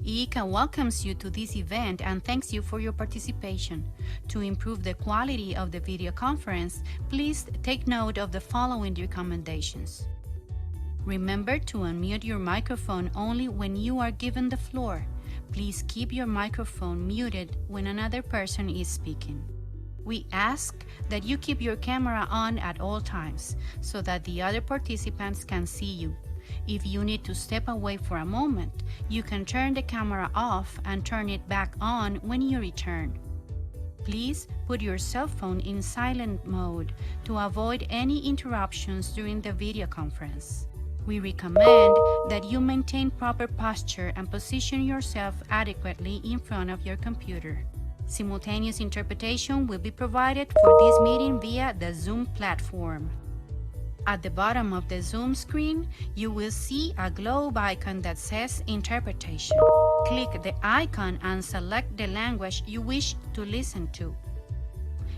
ICA welcomes you to this event and thanks you for your participation. To improve the quality of the video conference, please take note of the following recommendations. Remember to unmute your microphone only when you are given the floor. Please keep your microphone muted when another person is speaking. We ask that you keep your camera on at all times so that the other participants can see you. If you need to step away for a moment, you can turn the camera off and turn it back on when you return. Please put your cell phone in silent mode to avoid any interruptions during the video conference. We recommend that you maintain proper posture and position yourself adequately in front of your computer. Simultaneous interpretation will be provided for this meeting via the Zoom platform. At the bottom of the Zoom screen, you will see a globe icon that says Interpretation. Click the icon and select the language you wish to listen to.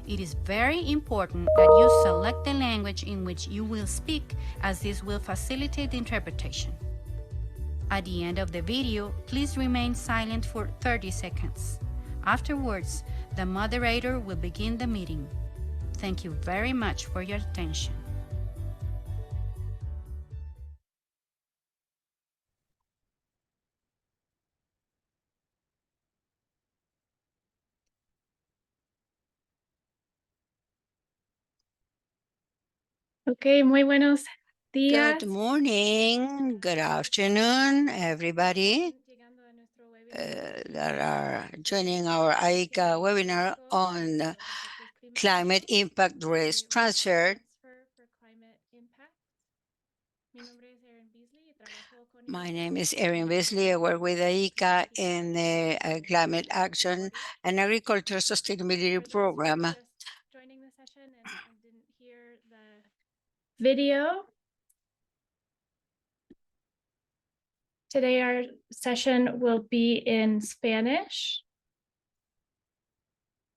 It is very important that you select the language in which you will speak, as this will facilitate the interpretation. At the end of the video, please remain silent for 30 seconds. Afterwards, the moderator will begin the meeting. Thank you very much for your attention. Okay, muy buenos días. Good morning, good afternoon, everybody that are joining our ICA webinar on climate impact risk transfer. My name is Erin Beasley. I work with ICA in the Climate Action and Agriculture Sustainability Program. Joining the session and didn't hear the video. Today our session will be in Spanish.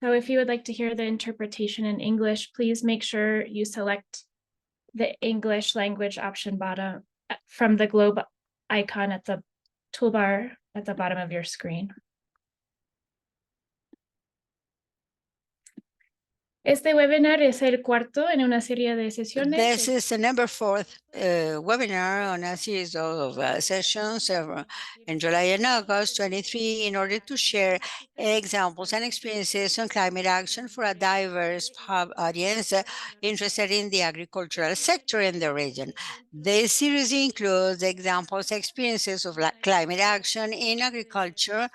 So if you would like to hear the interpretation in English, please make sure you select the English language option bottom from the globe icon at the toolbar at the bottom of your screen. Este webinar es el cuarto en una serie de sesiones. This is the number 4th webinar on a series of sessions in July and August 23 in order to share examples and experiences on climate action for a diverse audience interested in the agricultural sector in the region. This series includes examples, experiences of climate action in agriculture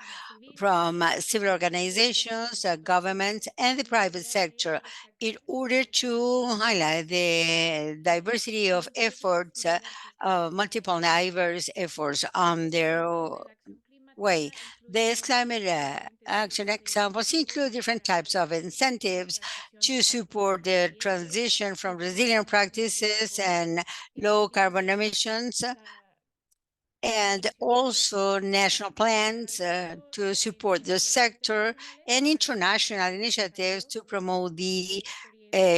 from civil organizations, governments, and the private sector in order to highlight the diversity of efforts, multiple diverse efforts on their way. These climate action examples include different types of incentives to support the transition from resilient practices and low carbon emissions, and also national plans to support the sector and international initiatives to promote the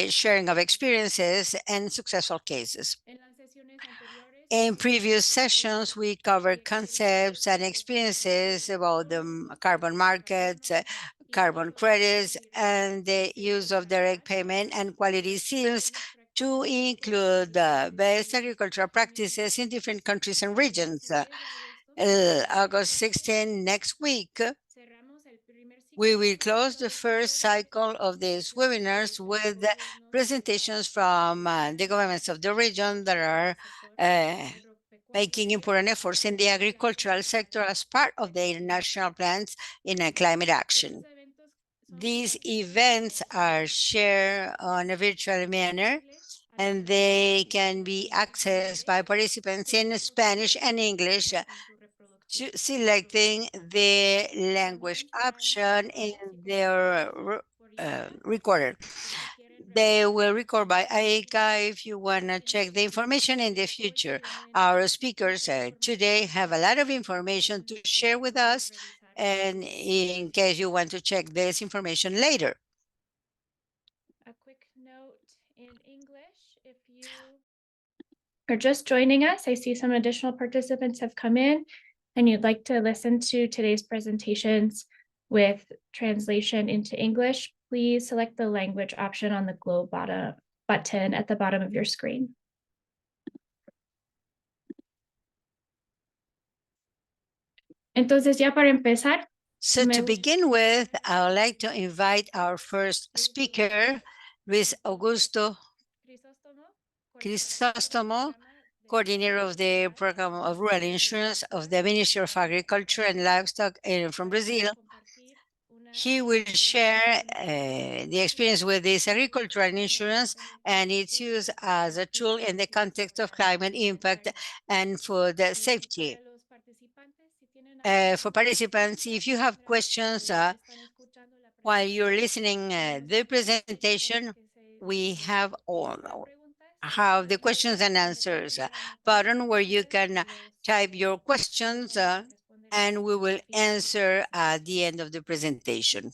sharing of experiences and successful cases. In previous sessions, we covered concepts and experiences about the carbon markets, carbon credits, and the use of direct payment and quality seals to include best agricultural practices in different countries and regions. August 16, next week, we will close the first cycle of these webinars with presentations from the governments of the region that are making important efforts in the agricultural sector as part of their national plans in climate action. These events are shared on a virtual manner, and they can be accessed by participants in Spanish and English, selecting the language option in their recorder. They will record by ICA if you want to check the information in the future. Our speakers today have a lot of information to share with us, and in case you want to check this information later. A quick note in English, if you are just joining us, I see some additional participants have come in. and you'd like to listen to today's presentations with translation into English, please select the language option on the globe button at the bottom of your screen. Entonces, ya para empezar, So to begin with, I would like to invite our first speaker, Luis Augusto Crisostomo, coordinator of the program of rural insurance of the Ministry of Agriculture and Livestock from Brazil. He will share the experience with this agricultural insurance and its use as a tool in the context of climate impact and food safety. For participants, if you have questions while you're listening the presentation, we have the questions and answers button where you can type your questions and we will answer at the end of the presentation.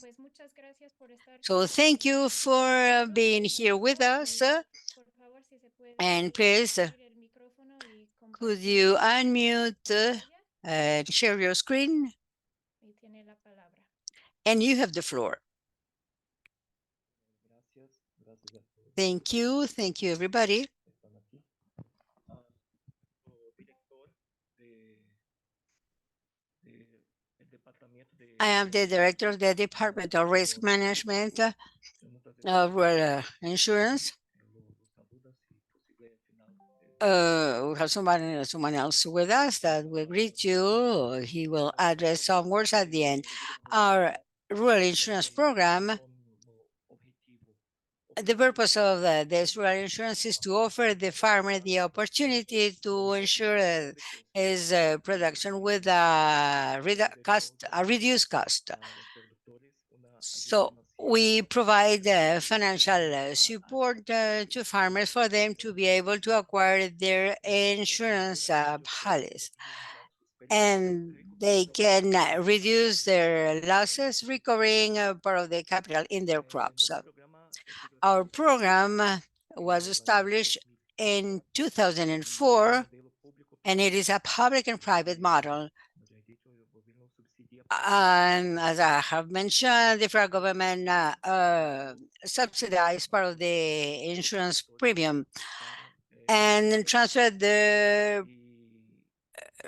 So thank you for being here with us. And please, could you unmute and share your screen? And you have the floor. Thank you. Thank you, everybody. I am the director of the Department of Risk Management of Rural Insurance. We have someone else with us that will greet you. He will address some words at the end. Our rural insurance program, the purpose of this rural insurance is to offer the farmer the opportunity to ensure his production with a reduced cost. So we provide financial support to farmers for them to be able to acquire their insurance policies. And they can reduce their losses, recovering part of the capital in their crops. Our program was established in 2004, and it is a public and private model. As I have mentioned, the federal government subsidized part of the insurance premium and transferred the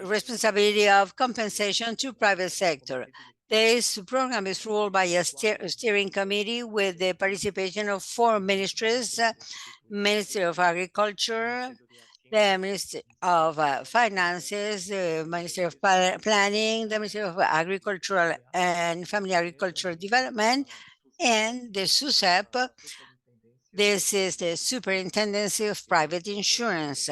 responsibility of compensation to private sector. This program is ruled by a steering committee with the participation of 4 ministries, Ministry of Agriculture, the Ministry of Finances, the Ministry of Planning, the Ministry of Agricultural and Family Agricultural Development, and the SUSEP. This is the Superintendency of Private Insurance.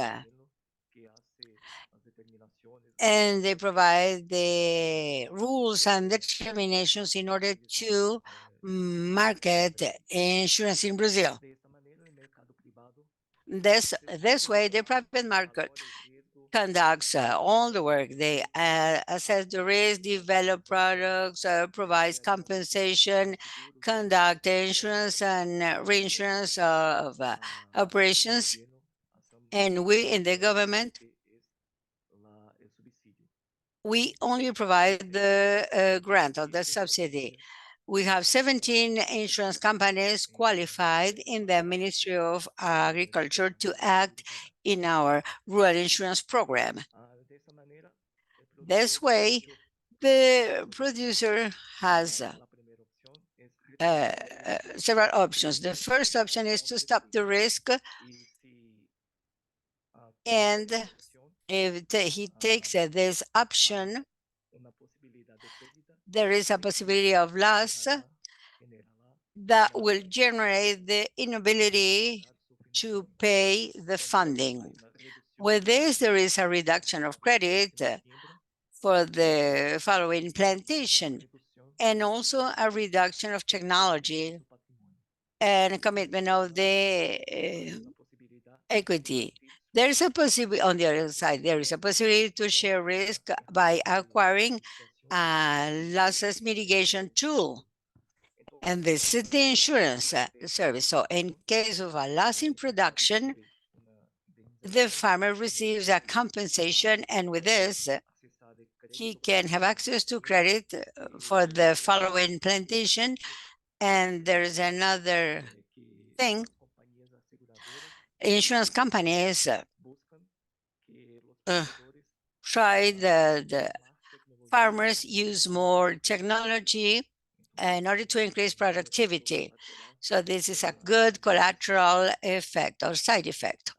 And they provide the rules and determinations in order to market insurance in Brazil. This way, the private market conducts all the work. They assess the risk, develop products, provides compensation, conduct insurance and reinsurance of operations. And we in the government, we only provide the grant of the subsidy. We have 17 insurance companies qualified in the Ministry of Agriculture to act in our rural insurance program. This way, the producer has several options. The first option is to stop the risk, and if he takes this option, there is a possibility of loss that will generate the inability to pay the funding. With this, there is a reduction of credit for the following plantation, and also a reduction of technology and a commitment of the equity. There is a possibility, on the other side, there is a possibility to share risk by acquiring a losses mitigation tool. And this is the insurance service. So in case of a loss in production, the farmer receives a compensation, and with this, he can have access to credit for the following plantation. And there's another thing, insurance companies try the farmers use more technology in order to increase productivity. So this is a good collateral effect or side effect.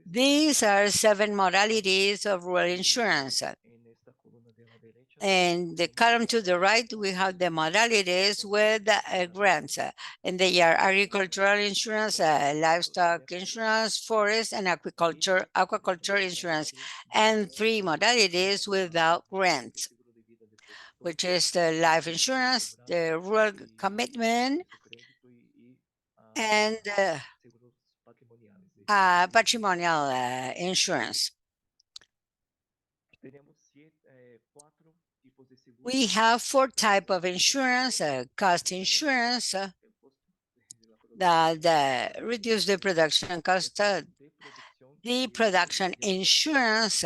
These are 7 modalities of rural insurance. And the column to the right, we have the modalities with grants. And they are agricultural insurance, livestock insurance, forest, and aquaculture insurance. And 3 modalities without grants, which is the life insurance, the rural commitment, and patrimonial insurance. We have 4 types of insurance: cost insurance that reduce the production cost, the production insurance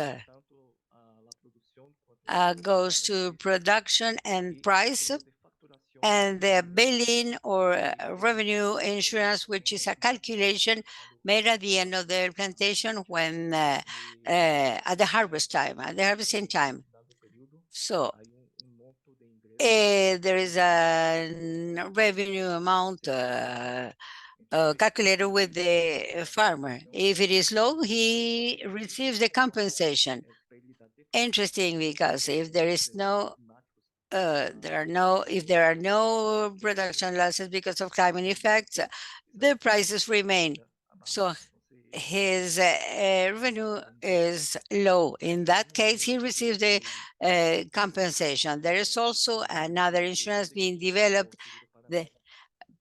goes to production and price, and the billing or revenue insurance, which is a calculation made at the end of the plantation when at the harvesting time. So there is a revenue amount calculated with the farmer. If it is low, he receives the compensation. Interesting, because if there is no if there are no production losses because of climate effects, the prices remain. So his revenue is low. In that case, he receives the compensation. There is also another insurance being developed, the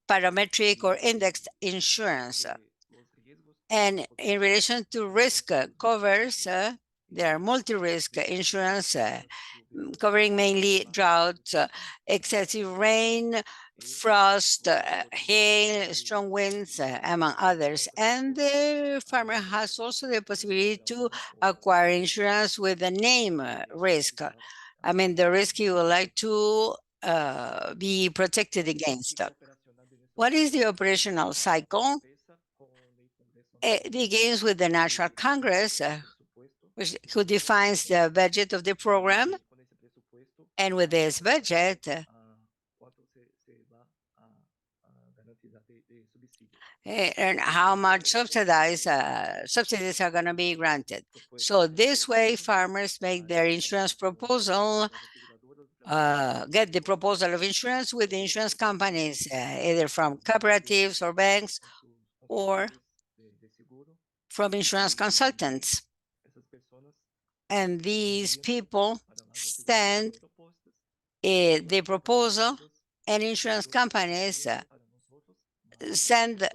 parametric or indexed insurance. And in relation to risk covers, there are multi-risk insurance covering mainly drought, excessive rain, frost, hail, strong winds, among others. And the farmer has also the possibility to acquire insurance with the name risk. I mean, the risk you would like to be protected against. What is the operational cycle? It begins with the National Congress, who defines the budget of the program. And with this budget, and how much subsidies are going to be granted. So this way, farmers make their insurance proposal, get the proposal of insurance with the insurance companies, either from cooperatives or banks or from insurance consultants. And these people send the proposal, and insurance companies send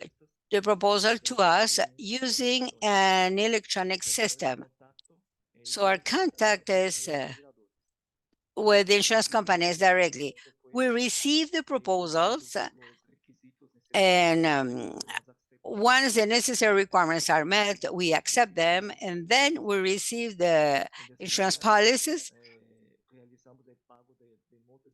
the proposal to us using an electronic system. So our contact is with the insurance companies directly. We receive the proposals, and once the necessary requirements are met, we accept them, and then we receive the insurance policies.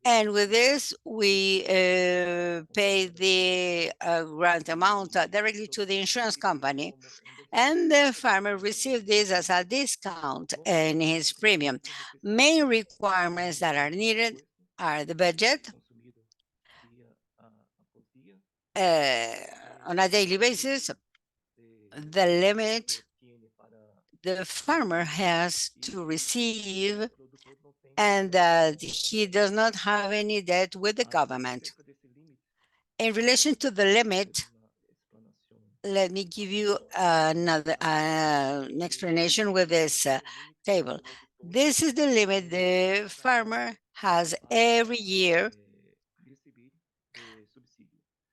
And with this, we pay the grant amount directly to the insurance company, and the farmer receives this as a discount in his premium. Main requirements that are needed are the budget on a daily basis, the limit the farmer has to receive, and that he does not have any debt with the government. In relation to the limit, let me give you another an explanation with this table. This is the limit the farmer has every year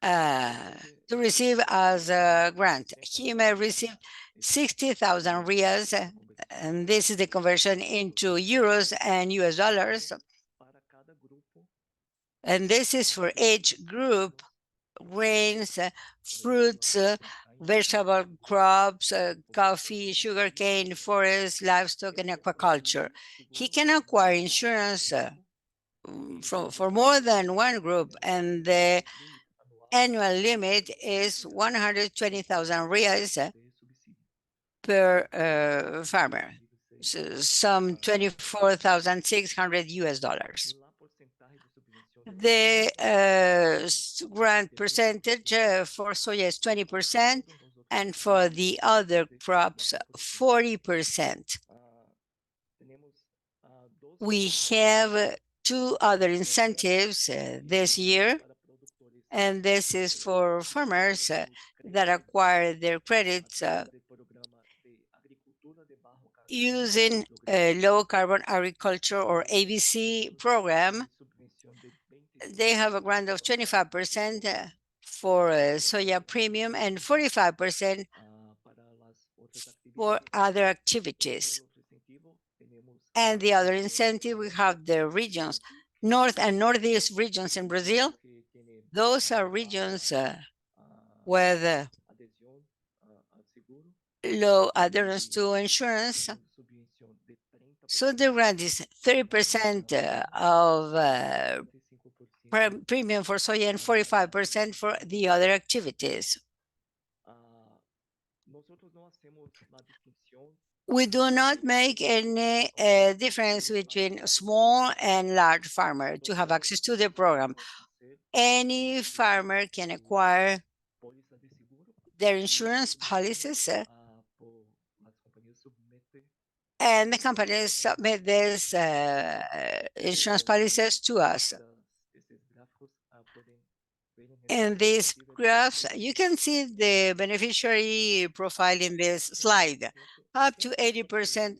to receive as a grant. He may receive 60,000 reals, and this is the conversion into euros and US dollars. And this is for each group: grains, fruits, vegetable crops, coffee, sugarcane, forest, livestock, and aquaculture. He can acquire insurance for more than one group, and the annual limit is 120,000 reais per farmer, so some 24,600 US dollars. The grant percentage for soya is 20%, and for the other crops, 40%. We have two other incentives this year, and this is for farmers that acquire their credits using a low carbon agriculture or ABC program. They have a grant of 25% for soya premium and 45% for other activities. And the other incentive, we have the regions, North and Northeast regions in Brazil. Those are regions with low adherence to insurance. So the grant is 30% of premium for soya and 45% for the other activities. We do not make any difference between small and large farmer to have access to the program. Any farmer can acquire their insurance policies, and the companies submit these insurance policies to us. In these graphs, you can see the beneficiary profile in this slide. Up to 80%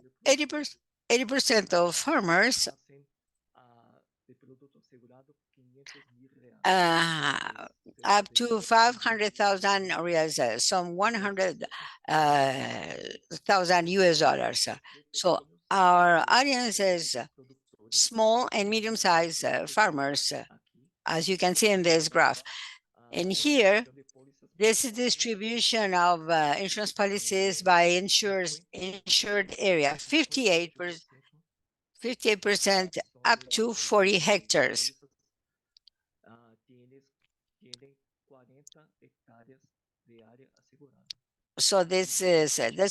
of farmers up to 500,000 reais, some 100,000 US dollars. So our audience is small and medium-sized farmers, as you can see in this graph. And here, this is distribution of insurance policies by insured area, 58% up to 40 hectares. So this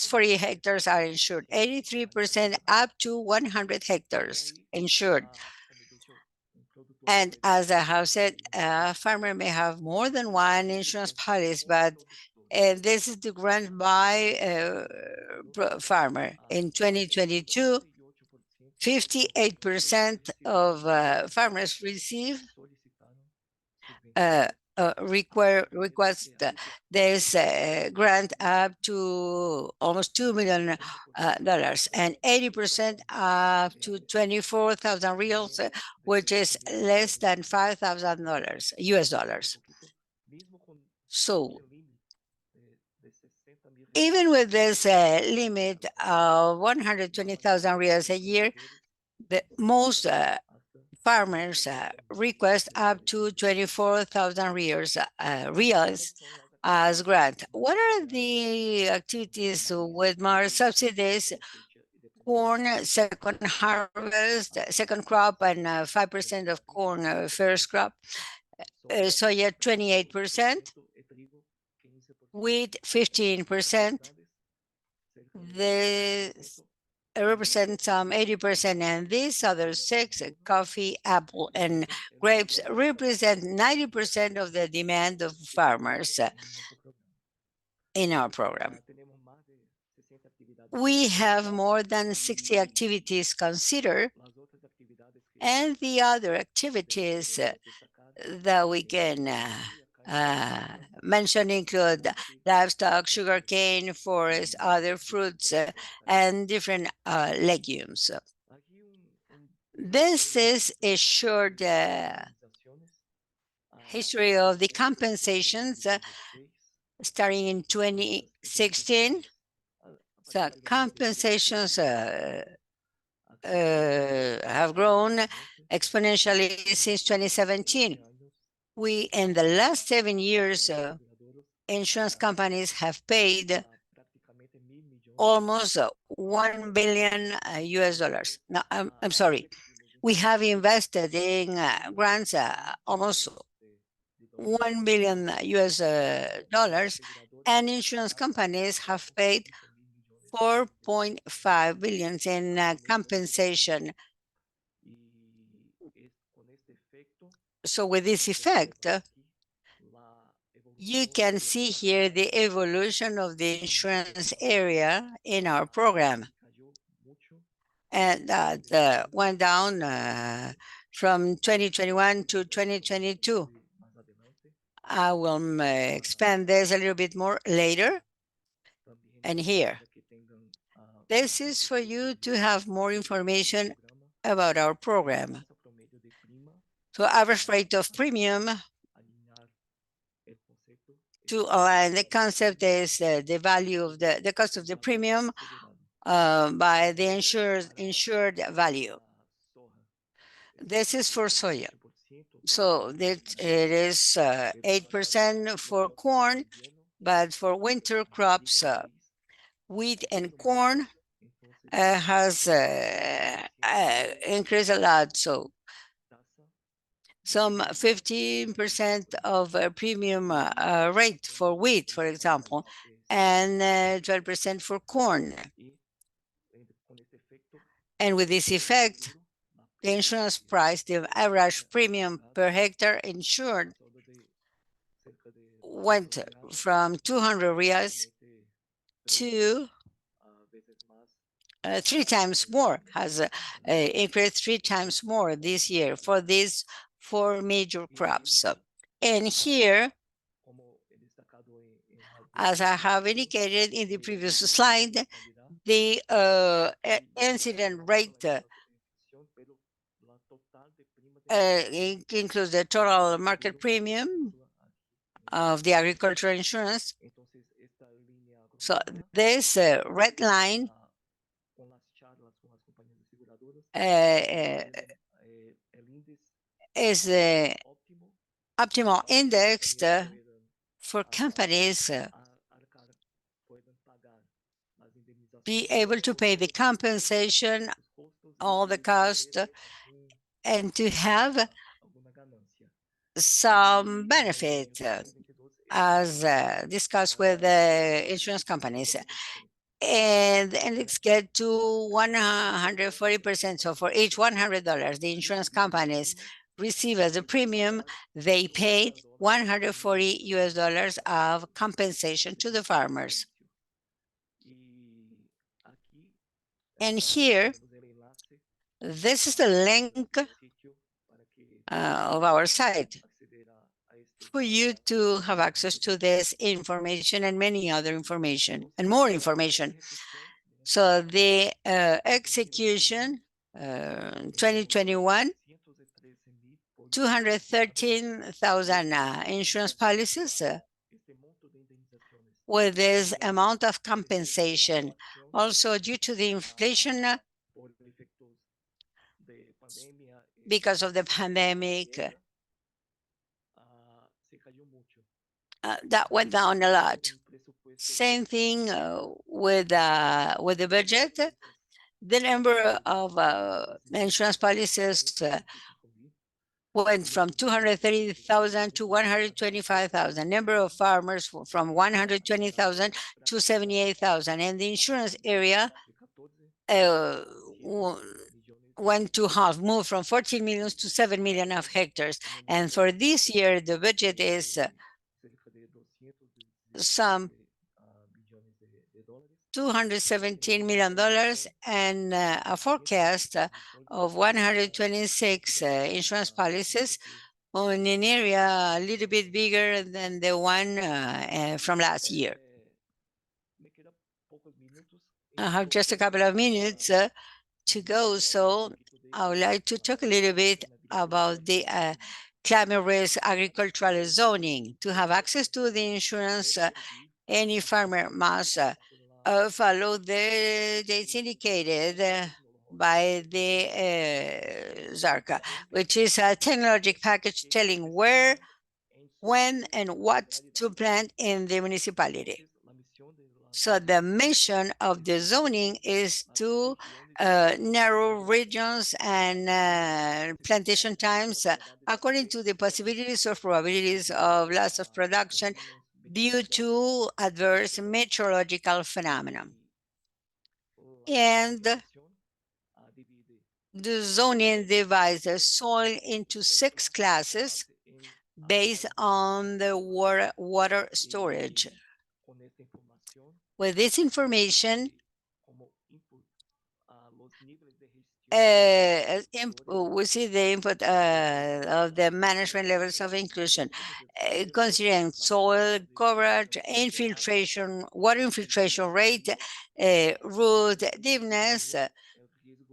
40 hectares are insured, 83% up to 100 hectares insured. And as I have said, a farmer may have more than one insurance policy, but this is the grant by farmer. In 2022, 58% of farmers receive request this grant up to almost $2 million, and 80% up to 24,000 reals, which is less than $5,000 US dollars. So even with this limit of 120,000 reals a year, the most farmers request up to 24,000 reals as grant. What are the activities with more subsidies? Corn, second harvest, second crop, and 5% of corn first crop. Soya, 28%. Wheat, 15%. This represent some 80%, and these other six, coffee, apple, and grapes, represent 90% of the demand of farmers in our program. We have more than 60 activities considered, and the other activities that we can mention include livestock, sugarcane, forest, other fruits, and different legumes. This is a short history of the compensations starting in 2016. So compensations have grown exponentially since 2017. We, in the last 7 years, insurance companies have paid almost 1 billion US dollars. No, I'm sorry. We have invested in grants almost 1 billion US dollars, and insurance companies have paid 4.5 billion in compensation. So with this effect, you can see here the evolution of the insurance area in our program. And that went down from 2021 to 2022. I will expand this a little bit more later. And here, this is for you to have more information about our program. So average rate of premium, to align the concept, is the value of the cost of the premium by the insured value. This is for soya. So it is 8% for corn, but for winter crops, wheat and corn has increased a lot. So some 15% of premium rate for wheat, for example, and 12% for corn. And with this effect, the insurance price, the average premium per hectare insured, went from 200 reais to 3 times more, has increased 3 times more this year for these 4 major crops. And here, as I have indicated in the previous slide, the incident rate includes the total market premium of the agricultural insurance. So this red line is the optimal index for companies be able to pay the compensation, all the cost, and to have some benefit as discussed with the insurance companies. And let's get to 140%. So for each $100 the insurance companies receive as a premium, they paid 140 US dollars of compensation to the farmers. And here, this is the link of our site for you to have access to this information and many other information and more information. So the execution 2021, 213,000 insurance policies with this amount of compensation. Also due to the inflation, because of the pandemic, that went down a lot. Same thing with the budget. The number of insurance policies went from 230,000 to 125,000. Number of farmers from 120,000 to 78,000. And the insurance area went to half, moved from 14 million to 7 million of hectares. And for this year, the budget is some $217 million and a forecast of 126 insurance policies on an area a little bit bigger than the one from last year. I have just a couple of minutes to go, so I would like to talk a little bit about the climate risk agricultural zoning. To have access to the insurance, any farmer must follow the dates indicated by the ZARCA, which is a technologic package telling where when and what to plant in the municipality. So the mission of the zoning is to narrow regions and plantation times according to the possibilities or probabilities of loss of production due to adverse meteorological phenomena. And the zoning divides the soil into 6 classes based on the water storage. With this information, we see the input of the management levels of inclusion, considering soil coverage, infiltration, water infiltration rate, root deepness,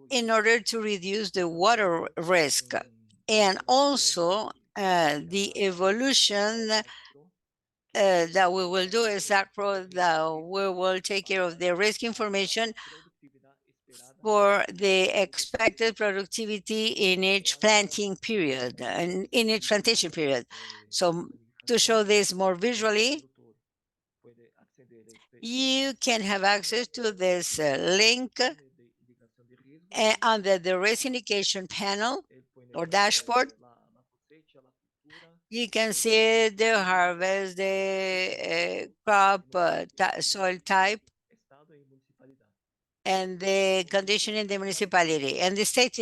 in order to reduce the water risk, and also the evolution that we will do is that we will take care of the risk information for the expected productivity in each planting period and in each plantation period. So to show this more visually, you can have access to this link under the risk indication panel or dashboard. You can see the harvest, the crop, soil type, and the condition in the municipality and the state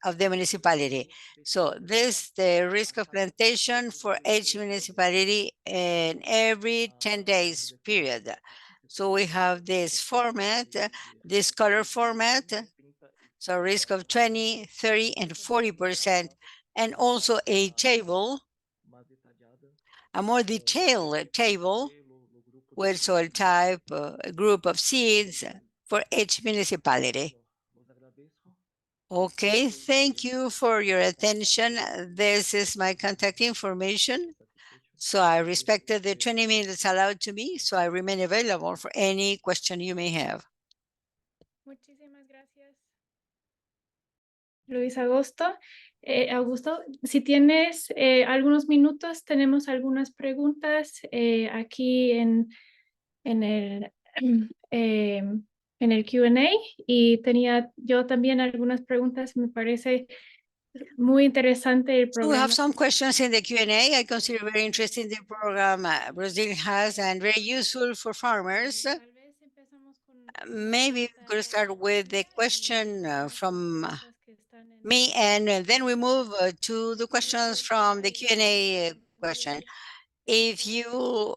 of the municipality. So this the risk of plantation for each municipality in every 10 days period. So we have this format, this color format, so risk of 20, 30, and 40%, and also a table, a more detailed table with soil type, a group of seeds for each municipality. Okay, thank you for your attention. This is my contact information. So I respected the 20 minutes allowed to me, so I remain available for any question you may have. Muchísimas gracias, Luis Augusto. Augusto, si tienes algunos minutos, tenemos algunas preguntas aquí en el en el Q&A y tenía yo también algunas preguntas. Me parece muy interesante el So we have programa. some questions in the Q&A. I consider very interesting the program Brazil has and very useful for farmers. Tal vez empezamos con Maybe we could start with the question from me, and then we move to the questions from the Q&A question. If you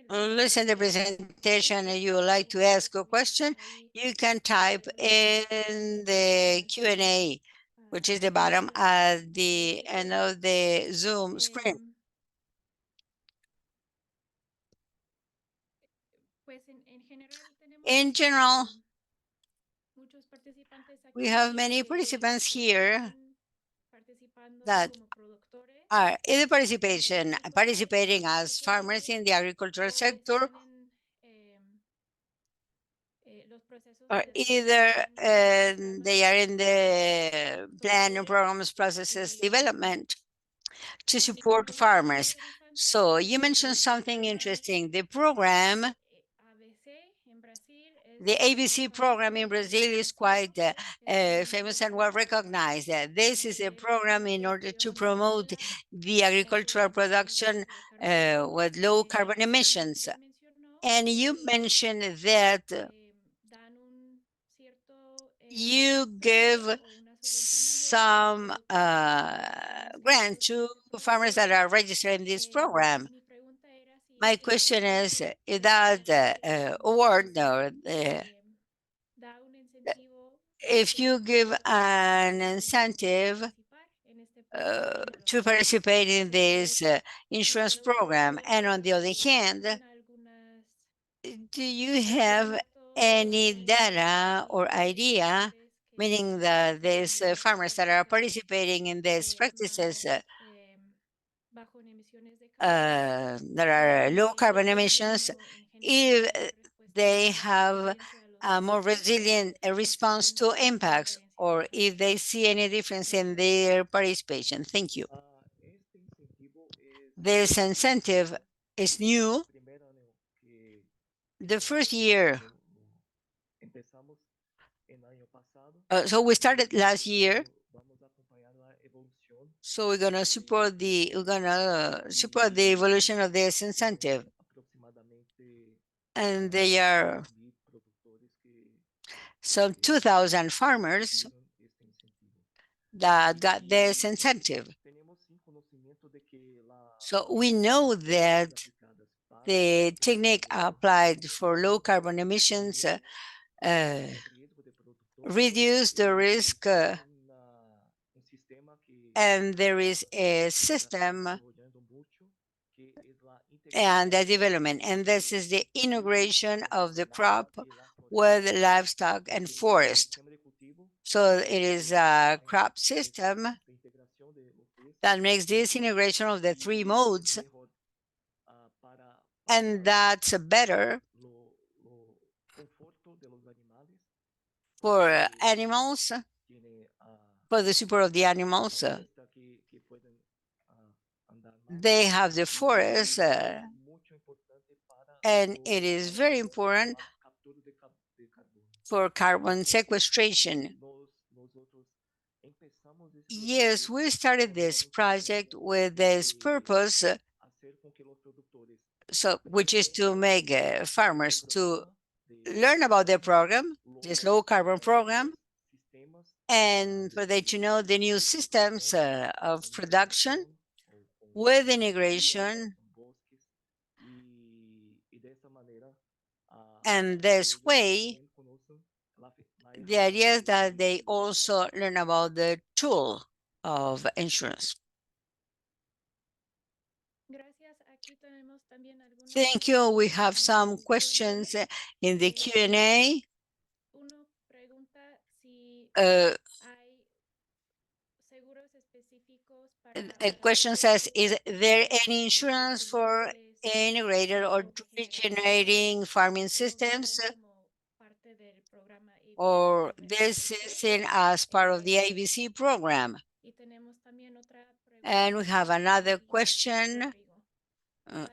listen to the presentation and you would like to ask a question, you can type in the Q&A, which is the bottom at the end of the Zoom screen. In general, we have many participants here that are either participating as farmers in the agricultural sector, or either they are in the plan and programs processes development to support farmers. So you mentioned something interesting. The program, the ABC program in Brazil is quite famous and well recognized. This is a program in order to promote the agricultural production with low carbon emissions. And you mentioned that you give some grant to farmers that are registered in this program. My question is, that award or if you give an incentive to participate in this insurance program, and on the other hand, do you have any data or idea, meaning that these farmers that are participating in these practices that are low carbon emissions, if they have a more resilient response to impacts, or if they see any difference in their participation? Thank you. This incentive is new. The first year, so we started last year. So we're gonna support the evolution of this incentive, and they are some 2,000 farmers that got this incentive. So we know that the technique applied for low carbon emissions reduce the risk, and there is a system and the development, and this is the integration of the crop with livestock and forest. So it is a crop system that makes this integration of the three modes, and that's better for animals, for the support of the animals. They have the forest, and it is very important for carbon sequestration. Yes, we started this project with this purpose, which is to make farmers to learn about the program, this low carbon program, and for them to know the new systems of production with integration. And this way, the idea is that they also learn about the tool of insurance. Thank you. We have some questions in the Q&A. A question says, is there any insurance for integrated or regenerating farming systems? Or this is seen as part of the ABC program? And we have another question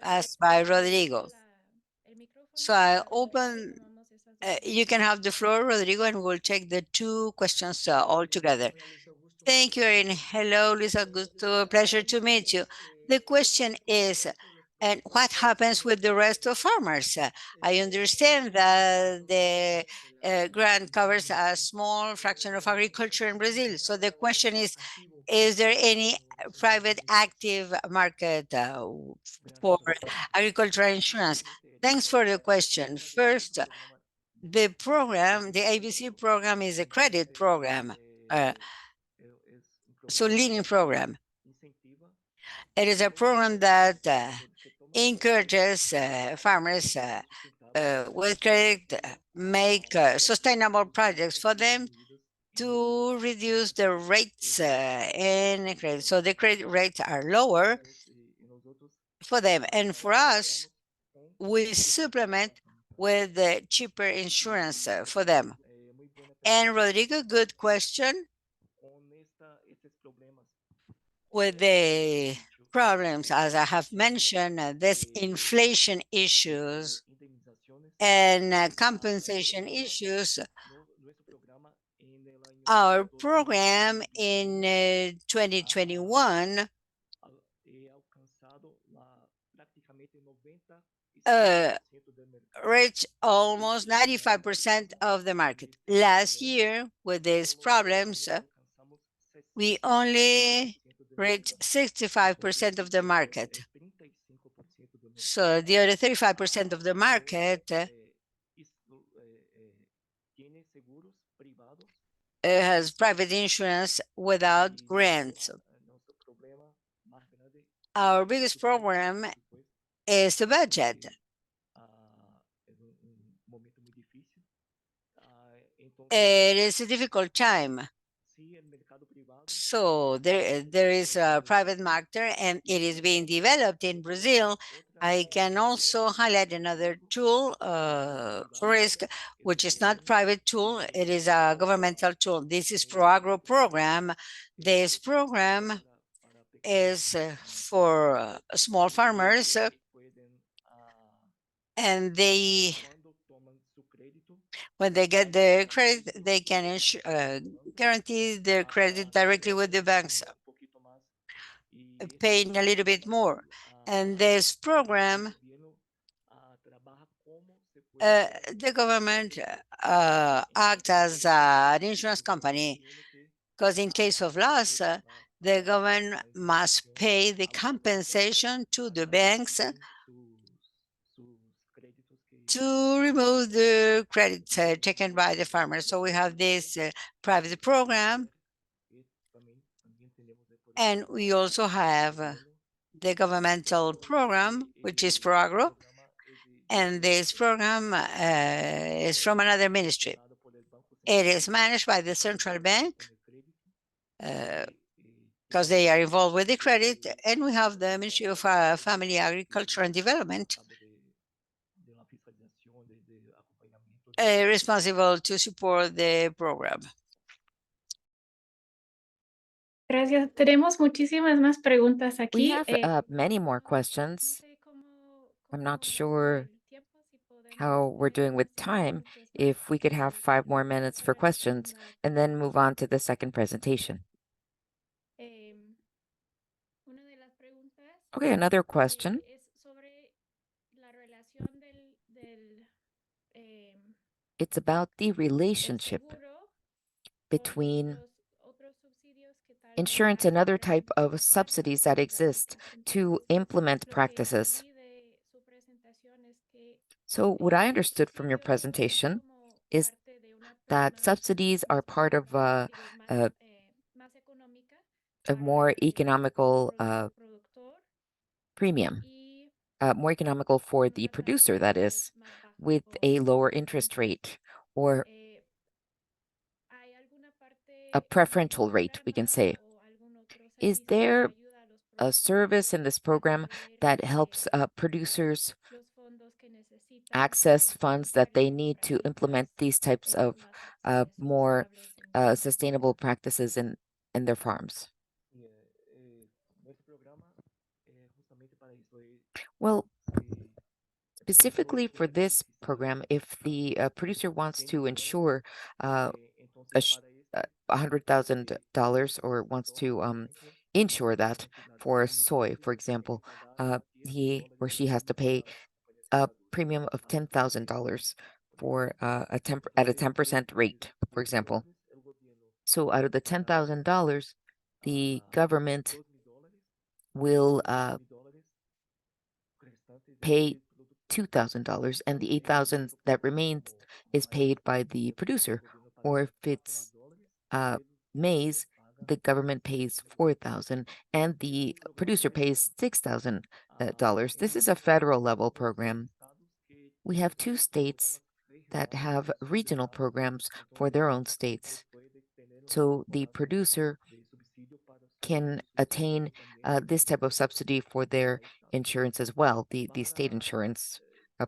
asked by Rodrigo. So I open, you can have the floor, Rodrigo, and we'll take the two questions all together. Thank you, Erin. Hello, Lisa. Pleasure to meet you. The question is, and what happens with the rest of farmers? I understand that the grant covers a small fraction of agriculture in Brazil. So the question is there any private active market for agricultural insurance? Thanks for the question. First, the program, the ABC program, is a credit program, so leading program. It is a program that encourages farmers with credit make sustainable projects for them to reduce the rates in credit. So the credit rates are lower for them. And for us, we supplement with the cheaper insurance for them. And Rodrigo, good question. With the problems, as I have mentioned, this inflation issues and compensation issues, our program in 2021 reached almost 95% of the market. Last year, with these problems, we only reached 65% of the market. So the other 35% of the market has private insurance without grants. Our biggest program is the budget. It is a difficult time. So there is a private market and it is being developed in Brazil. I can also highlight another tool for risk, which is not private tool. It is a governmental tool. This is ProAgro program. This program is for small farmers, and when they get the credit, they can guarantee their credit directly with the banks, paying a little bit more. And this program, the government acts as an insurance company, because in case of loss, the government must pay the compensation to the banks to remove the credits taken by the farmers. So we have this private program, and we also have the governmental program, which is ProAgro, and this program is from another ministry. It is managed by the central bank, because they are involved with the credit, and we have the Ministry of Family, Agriculture and Development, responsible to support the program. Gracias. Tenemos muchísimas más preguntas We aquí. have many more questions. I'm not sure how we're doing with time. If we could have 5 more minutes for questions and then move on to the second presentation. Okay, another question. It's about the relationship between insurance and other type of subsidies that exist to implement practices. So what I understood from your presentation is that subsidies are part of a more economical premium, more economical for the producer, that is, with a lower interest rate or a preferential rate, we can say. Is there a service in this program that helps producers access funds that they need to implement these types of more sustainable practices in their farms? Well, specifically for this program, if the producer wants to insure $100,000 or wants to insure that for soy, for example, he or she has to pay a premium of $10,000 for at a 10% rate, for example. So out of the $10,000, the government will pay $2,000, and the $8,000 that remains is paid by the producer. Or if it's maize, the government pays $4,000 and the producer pays $6,000. This is a federal level program. We have 2 states that have regional programs for their own states. So the producer can attain this type of subsidy for their insurance as well, the state insurance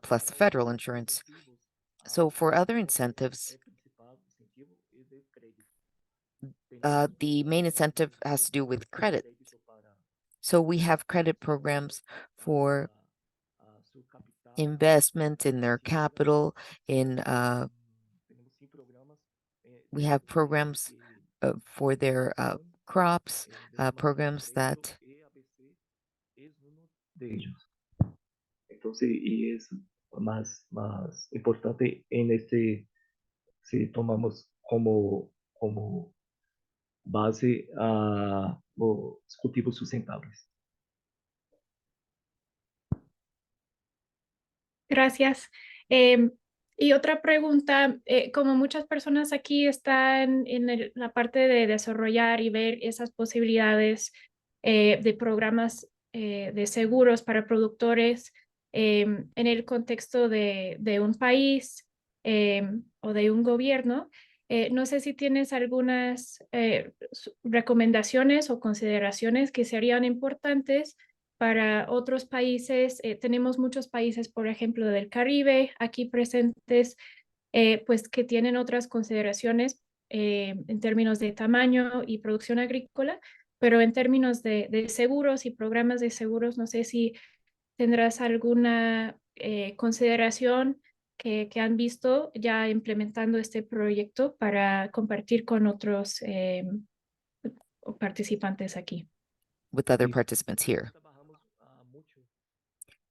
plus the federal insurance. So for other incentives, the main incentive has to do with credit. So we have credit programs for investment in their capital, we have programs for their crops, programs that Entonces, y es más importante en si tomamos como base a los cultivos sustentables. Gracias. Y otra pregunta, como muchas personas aquí están en la parte de desarrollar y ver esas posibilidades de programas de seguros para productores en el contexto de un país o de un gobierno, no sé si tienes algunas recomendaciones o consideraciones que serían importantes para otros países. Tenemos muchos países, por ejemplo, del Caribe, aquí presentes, pues que tienen otras consideraciones en términos de tamaño y producción agrícola, Pero en términos de seguros y programas de seguros, no sé si tendrás alguna consideración que han visto ya implementando este proyecto para compartir con otros participantes aquí. with other participants here.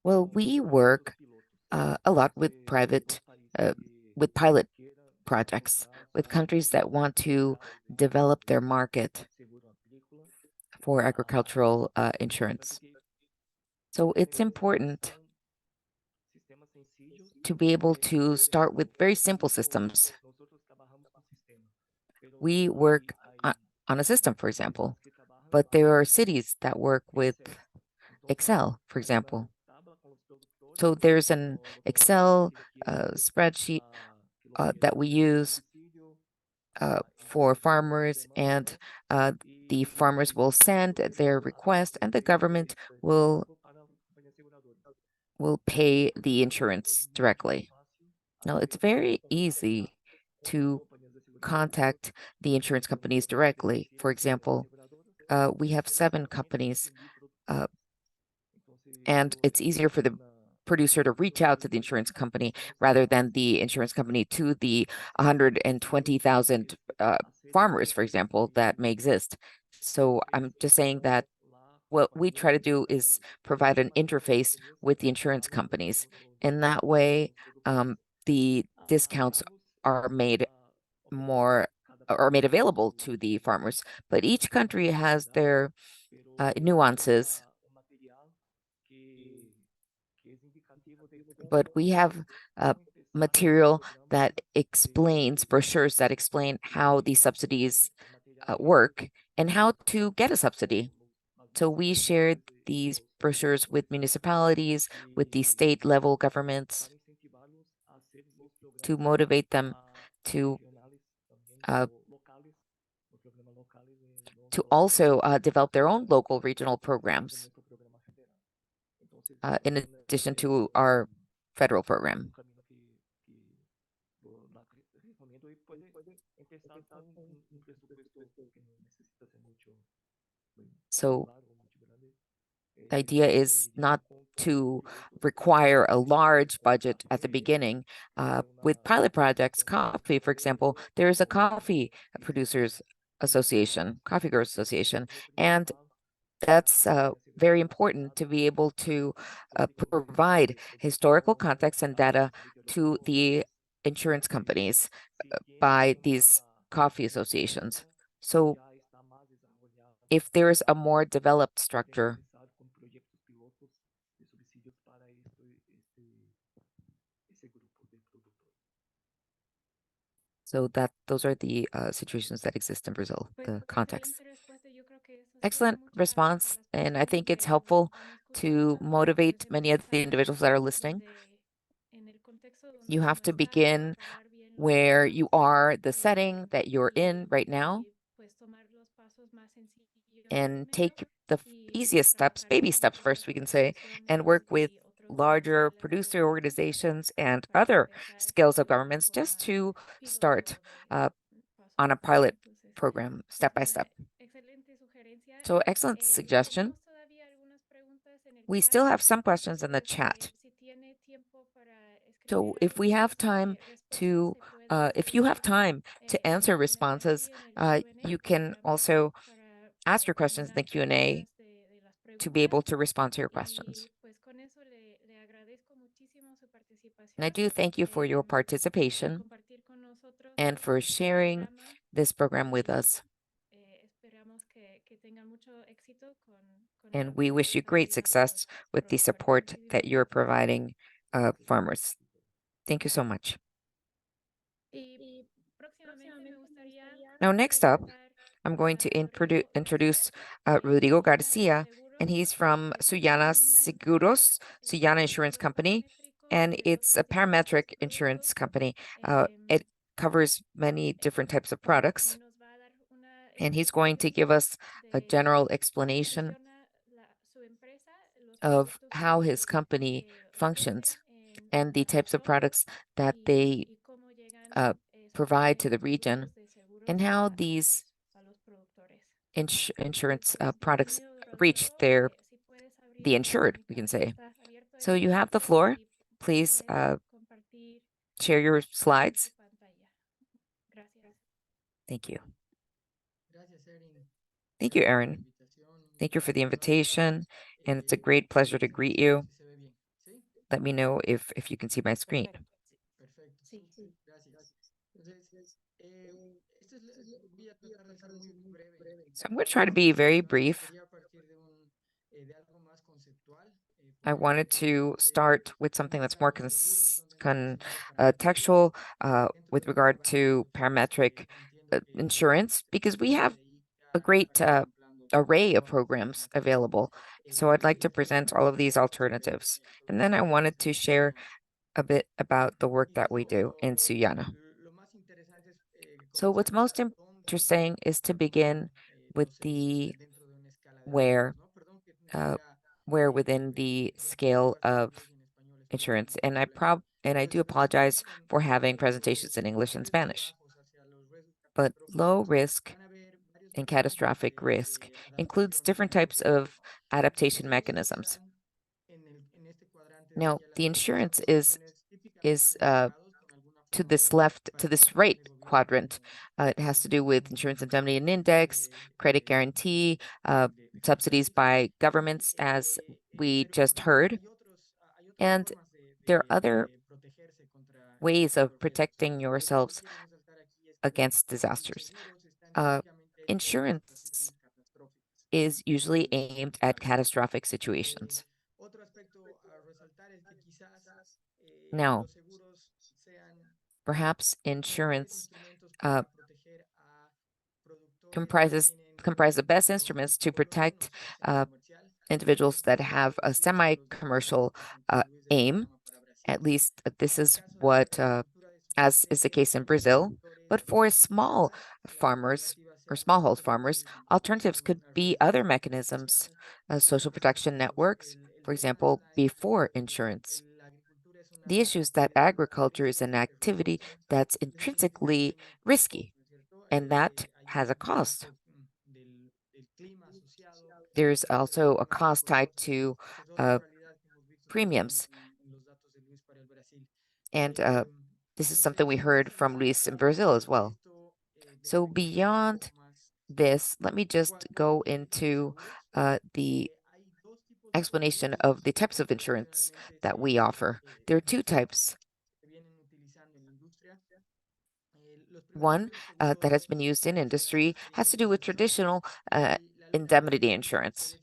Well, we work a lot with with pilot projects, with countries that want to develop their market for agricultural insurance. So it's important to be able to start with very simple systems. We work on a system, for example, but there are cities that work with Excel, for example. So there's an Excel spreadsheet that we use for farmers, and the farmers will send their request, and the government will pay the insurance directly. Now, it's very easy to contact the insurance companies directly. For example, we have 7 companies, and it's easier for the producer to reach out to the insurance company rather than the insurance company to the 120,000 farmers, for example, that may exist. So I'm just saying that what we try to do is provide an interface with the insurance companies. And that way, the discounts are made available to the farmers. But each country has their nuances. But we have material that explains, brochures that explain how these subsidies work and how to get a subsidy. So we shared these brochures with municipalities, with the state level governments, to motivate them to also develop their own local regional programs, in addition to our federal program. So the idea is not to require a large budget at the beginning. With pilot projects, coffee, for example, there is a coffee producers association, coffee growers association, and that's very important to be able to provide historical context and data to the insurance companies by these coffee associations. So if there is a more developed structure, so that those are the situations that exist in Brazil, the context. Excellent response, and I think it's helpful to motivate many of the individuals that are listening. You have to begin where you are, the setting that you're in right now, and take the easiest steps, baby steps first, we can say, and work with larger producer organizations and other scales of governments just to start on a pilot program step by step. So excellent suggestion. We still have some questions in the chat. So if we have time to, if you have time to answer responses, you can also ask your questions in the Q&A to be able to respond to your questions. And I do thank you for your participation and for sharing this program with us. And we wish you great success with the support that you're providing farmers. Thank you so much. Now, next up, I'm going to introduce Rodrigo Garcia, and he's from Suyana Seguros, Suyana Insurance Company, and it's a parametric insurance company. It covers many different types of products, and he's going to give us a general explanation of how his company functions and the types of products that they provide to the region, and how these insurance products reach the insured, we can say. So you have the floor. Please share your slides. Thank you. Thank you, Erin. Thank you for the invitation, and it's a great pleasure to greet you. Let me know if you can see my screen. So I'm going to try to be very brief. I wanted to start with something that's more textual with regard to parametric insurance, because we have a great array of programs available. So I'd like to present all of these alternatives. And then I wanted to share a bit about the work that we do in Suyana. So what's most interesting is to begin with the where within the scale of insurance. And I do apologize for having presentations in English and Spanish. But low risk and catastrophic risk includes different types of adaptation mechanisms. Now, the insurance is to this right quadrant. It has to do with insurance indemnity and index, credit guarantee, subsidies by governments, as we just heard. And there are other ways of protecting yourselves against disasters. Insurance is usually aimed at catastrophic situations. Now, perhaps insurance comprise the best instruments to protect individuals that have a semi-commercial aim. At least this is what, as is the case in Brazil. But for small farmers or smallhold farmers, alternatives could be other mechanisms, social protection networks, for example, before insurance. The issue is that agriculture is an activity that's intrinsically risky, and that has a cost. There's also a cost tied to premiums. And this is something we heard from Luis in Brazil as well. So beyond this, let me just go into the explanation of the types of insurance that we offer. There are two types. One that has been used in industry has to do with traditional indemnity insurance.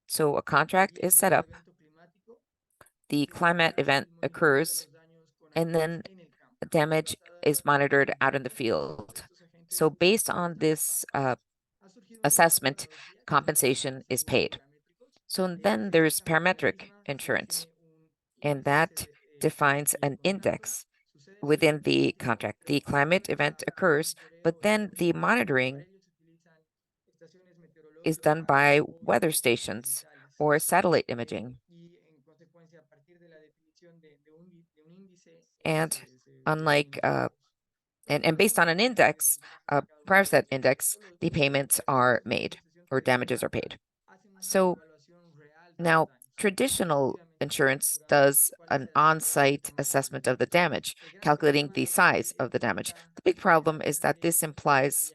So a contract is set up, the climate event occurs, and then damage is monitored out in the field. So based on this assessment, compensation is paid. So then there's parametric insurance, and that defines an index within the contract. The climate event occurs, but then the monitoring is done by weather stations or satellite imaging. And unlike and based on an index, prior to that index, the payments are made or damages are paid. So now traditional insurance does an on-site assessment of the damage, calculating the size of the damage. The big problem is that this implies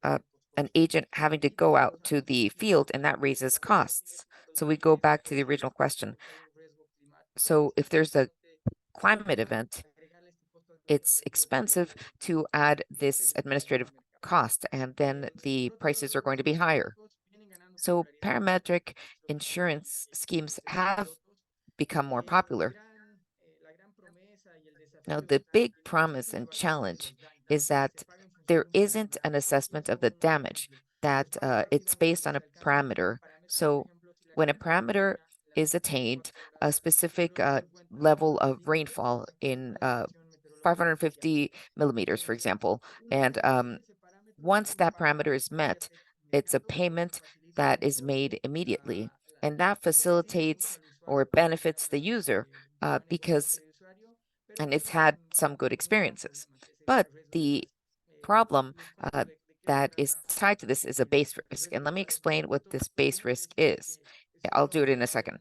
an agent having to go out to the field, and that raises costs. So we go back to the original question. So if there's a climate event, it's expensive to add this administrative cost, and then the prices are going to be higher. So parametric insurance schemes have become more popular. Now, the big promise and challenge is that there isn't an assessment of the damage, that it's based on a parameter. So when a parameter is attained, a specific level of rainfall in 550 millimeters, for example, and once that parameter is met, it's a payment that is made immediately, and that facilitates or benefits the user because it's had some good experiences. But the problem that is tied to this is a base risk. And let me explain what this base risk is. I'll do it in a second.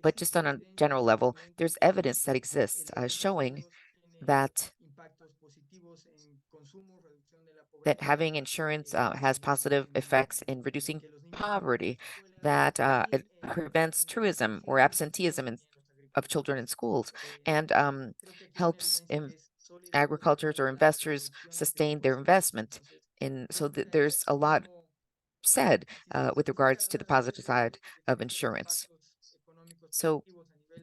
But just on a general level, there's evidence that exists showing that having insurance has positive effects in reducing poverty, that it prevents truism or absenteeism of children in schools, and helps agricultures or investors sustain their investment. So there's a lot said with regards to the positive side of insurance. So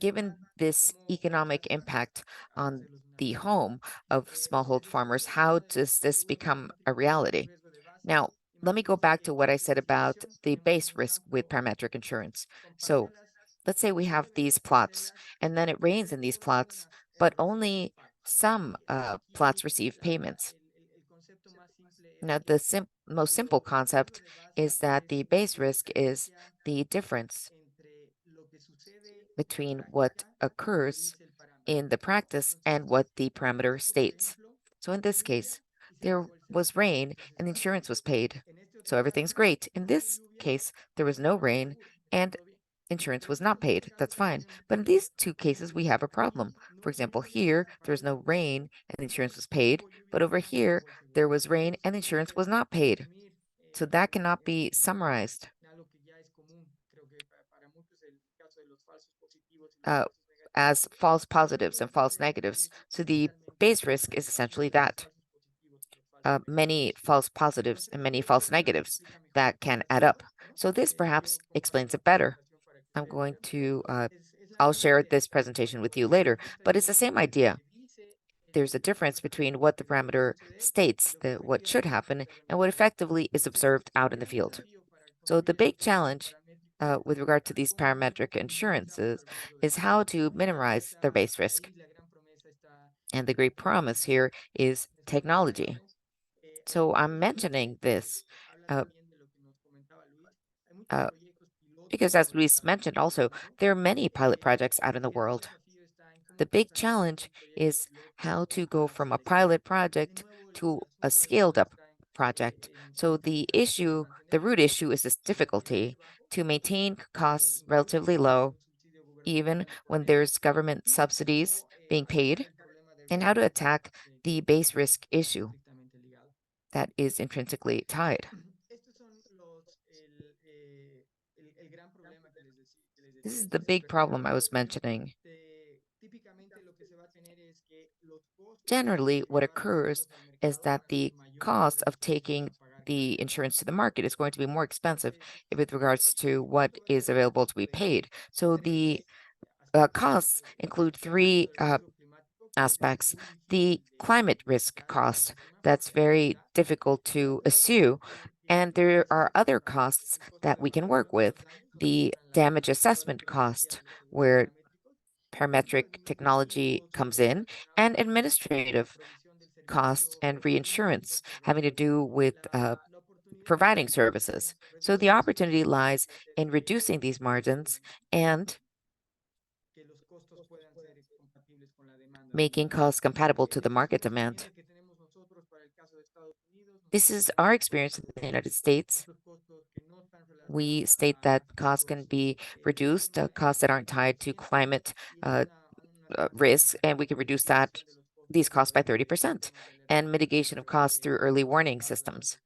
given this economic impact on the home of smallhold farmers, how does this become a reality? Now, let me go back to what I said about the base risk with parametric insurance. So let's say we have these plots, and then it rains in these plots, but only some plots receive payments. Now, the most simple concept is that the base risk is the difference between what occurs in the practice and what the parameter states. So in this case, there was rain and insurance was paid. So everything's great. In this case, there was no rain and insurance was not paid. That's fine. But in these two cases, we have a problem. For example, here, there's no rain and insurance was paid. But over here, there was rain and insurance was not paid. So that cannot be summarized as false positives and false negatives. So the base risk is essentially that. Many false positives and many false negatives that can add up. So this perhaps explains it better. I'll share this presentation with you later, but it's the same idea. There's a difference between what the parameter states, what should happen, and what effectively is observed out in the field. So the big challenge with regard to these parametric insurances is how to minimize their base risk. And the great promise here is technology. So I'm mentioning this because, as Luis mentioned also, there are many pilot projects out in the world. The big challenge is how to go from a pilot project to a scaled up project. So the root issue is this difficulty to maintain costs relatively low, even when there's government subsidies being paid, and how to attack the base risk issue that is intrinsically tied. This is the big problem I was mentioning. Generally, what occurs is that the cost of taking the insurance to the market is going to be more expensive with regards to what is available to be paid. So the costs include three aspects. The climate risk cost, that's very difficult to assume. And there are other costs that we can work with. The damage assessment cost, where parametric technology comes in, and administrative costs and reinsurance having to do with providing services. So the opportunity lies in reducing these margins and making costs compatible to the market demand. This is our experience in the United States. We state that costs can be reduced, costs that aren't tied to climate risks, and we can reduce these costs by 30%, and mitigation of costs through early warning systems.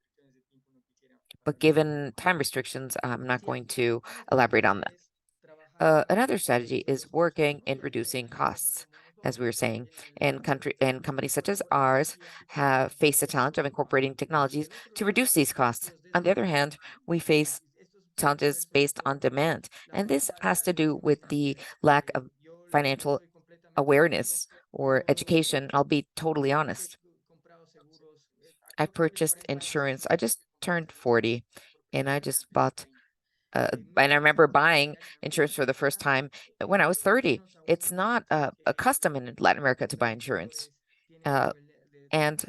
But given time restrictions, I'm not going to elaborate on that. Another strategy is working in reducing costs, as we were saying, and companies such as ours have faced the challenge of incorporating technologies to reduce these costs. On the other hand, we face challenges based on demand, and this has to do with the lack of financial awareness or education. I'll be totally honest. I purchased insurance. I just turned 40 and I just bought and I remember buying insurance for the first time when I was 30. It's not a custom in Latin America to buy insurance. And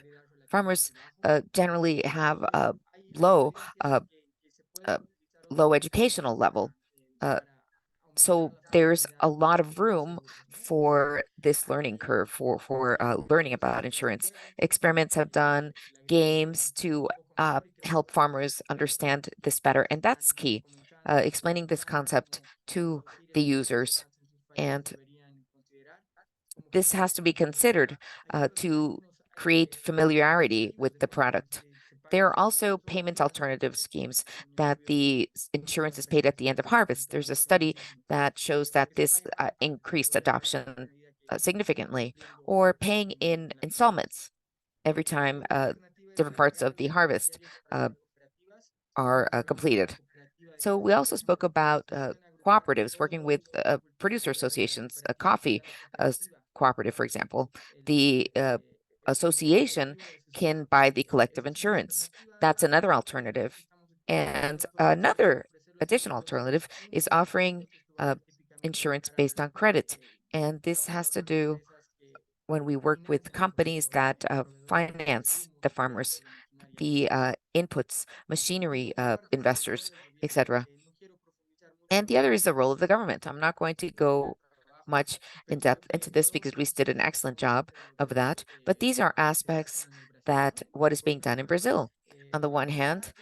farmers generally have a low low educational level. So there's a lot of room for this learning curve for learning about insurance. Experiments have done games to help farmers understand this better. And that's key, explaining this concept to the users. And this has to be considered to create familiarity with the product. There are also payment alternative schemes that the insurance is paid at the end of harvest. There's a study that shows that this increased adoption significantly, or paying in installments every time different parts of the harvest are completed. So we also spoke about cooperatives working with producer associations, a coffee cooperative, for example. The association can buy the collective insurance. That's another alternative. And another additional alternative is offering insurance based on credit. And this has to do when we work with companies that finance the farmers, the inputs, machinery investors, etc. And the other is the role of the government. I'm not going to go much in depth into this because Luis did an excellent job of that. But these are aspects that what is being done in Brazil. On the one hand,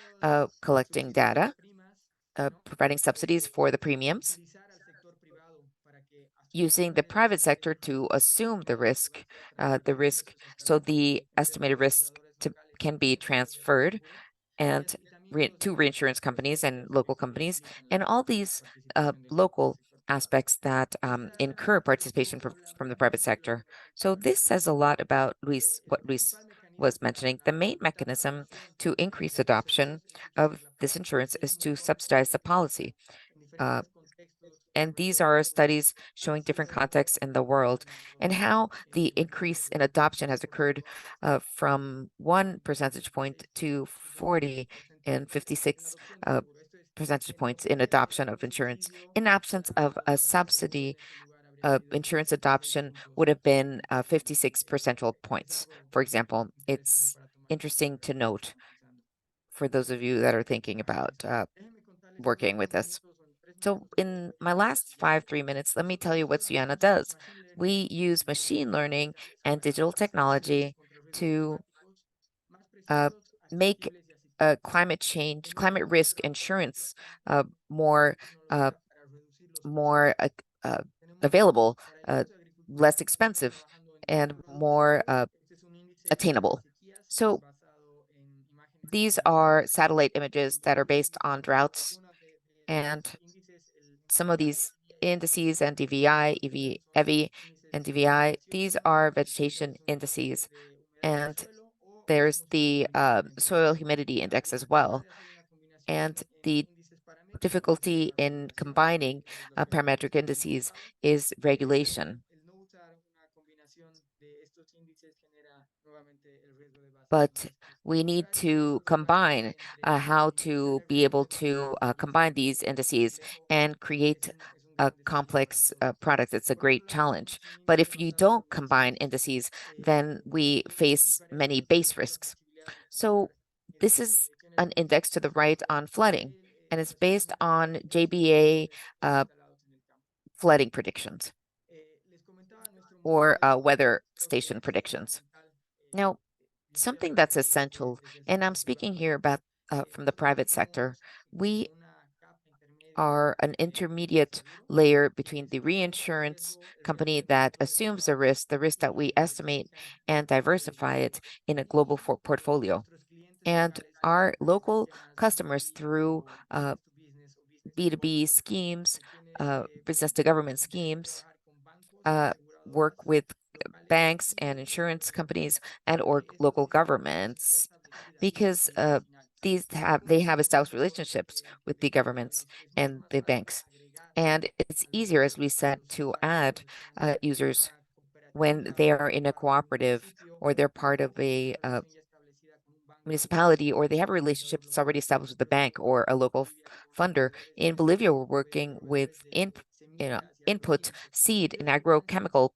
collecting data, providing subsidies for the premiums, using the private sector to assume the risk, so the estimated risk can be transferred and to reinsurance companies and local companies, and all these local aspects that incur participation from the private sector. So this says a lot about what Luis was mentioning. The main mechanism to increase adoption of this insurance is to subsidize the policy. And these are studies showing different contexts in the world and how the increase in adoption has occurred from 1 percentage point to 40 and 56 percentage points in adoption of insurance. In absence of a subsidy, insurance adoption would have been 56 percentage points. For example, it's interesting to note for those of you that are thinking about working with us. So in my last 3 minutes, let me tell you what Suyana does. We use machine learning and digital technology to make climate risk insurance more uh, more available, less expensive, and more attainable. So these are satellite images that are based on droughts, and some of these indices, NDVI, EVI, NDVI, these are vegetation indices. And there's the soil humidity index as well. And the difficulty in combining parametric indices is regulation. But we need to combine how to be able to combine these indices and create a complex product. It's a great challenge. But if you don't combine indices, then we face many base risks. So this is an index to the right on flooding, and it's based on JBA flooding predictions or weather station predictions. Now, something that's essential, and I'm speaking here about from the private sector, we are an intermediate layer between the reinsurance company that assumes the risk that we estimate and diversify it in a global portfolio. And our local customers through B2B schemes, business to government schemes, work with banks and insurance companies and or local governments because they have established relationships with the governments and the banks. And it's easier, as we said, to add users when they are in a cooperative or they're part of a municipality or they have a relationship that's already established with the bank or a local funder. In Bolivia, we're working with input, seed, and agrochemical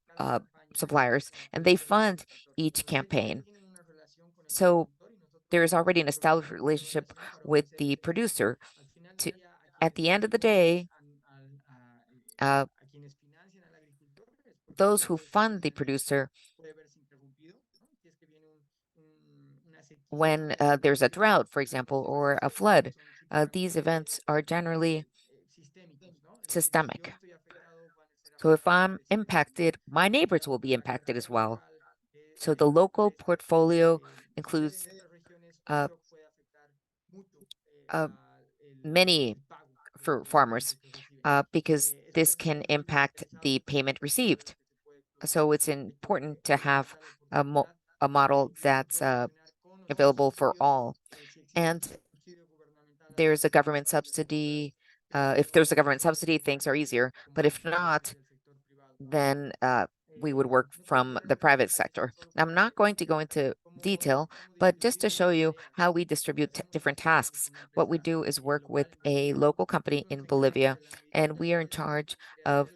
suppliers, and they fund each campaign. So there is already an established relationship with the producer. At the end of the day, uh, those who fund the producer when there's a drought, for example, or a flood. These events are generally systemic. So if I'm impacted, my neighbors will be impacted as well. So the local portfolio includes uh, uh, many for farmers because this can impact the payment received. So it's important to have a model that's available for all. And there's a government subsidy. If there's a government subsidy, things are easier. But if not, then we would work from the private sector. I'm not going to go into detail, but just to show you how we distribute different tasks, what we do is work with a local company in Bolivia, and we are in charge of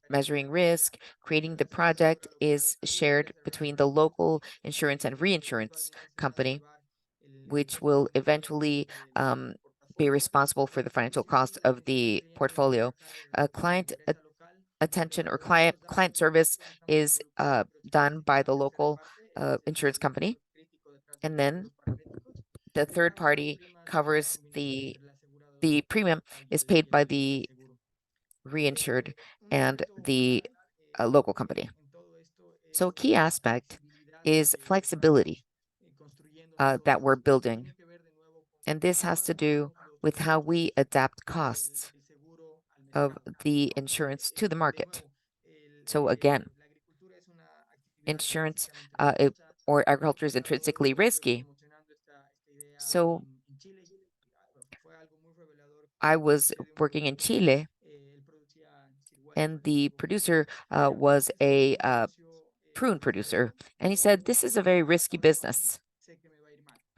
measuring risk. Creating the project is shared between the local insurance and reinsurance company, which will eventually be responsible for the financial cost of the portfolio. Client attention or client service is done by the local insurance company, and then the third party covers the premium is paid by the reinsured and the local company. So a key aspect is flexibility that we're building, and this has to do with how we adapt costs of the insurance to the market. So again, insurance or agriculture is intrinsically risky. So I was working in Chile, and the producer was a prune producer, and he said, "This is a very risky business.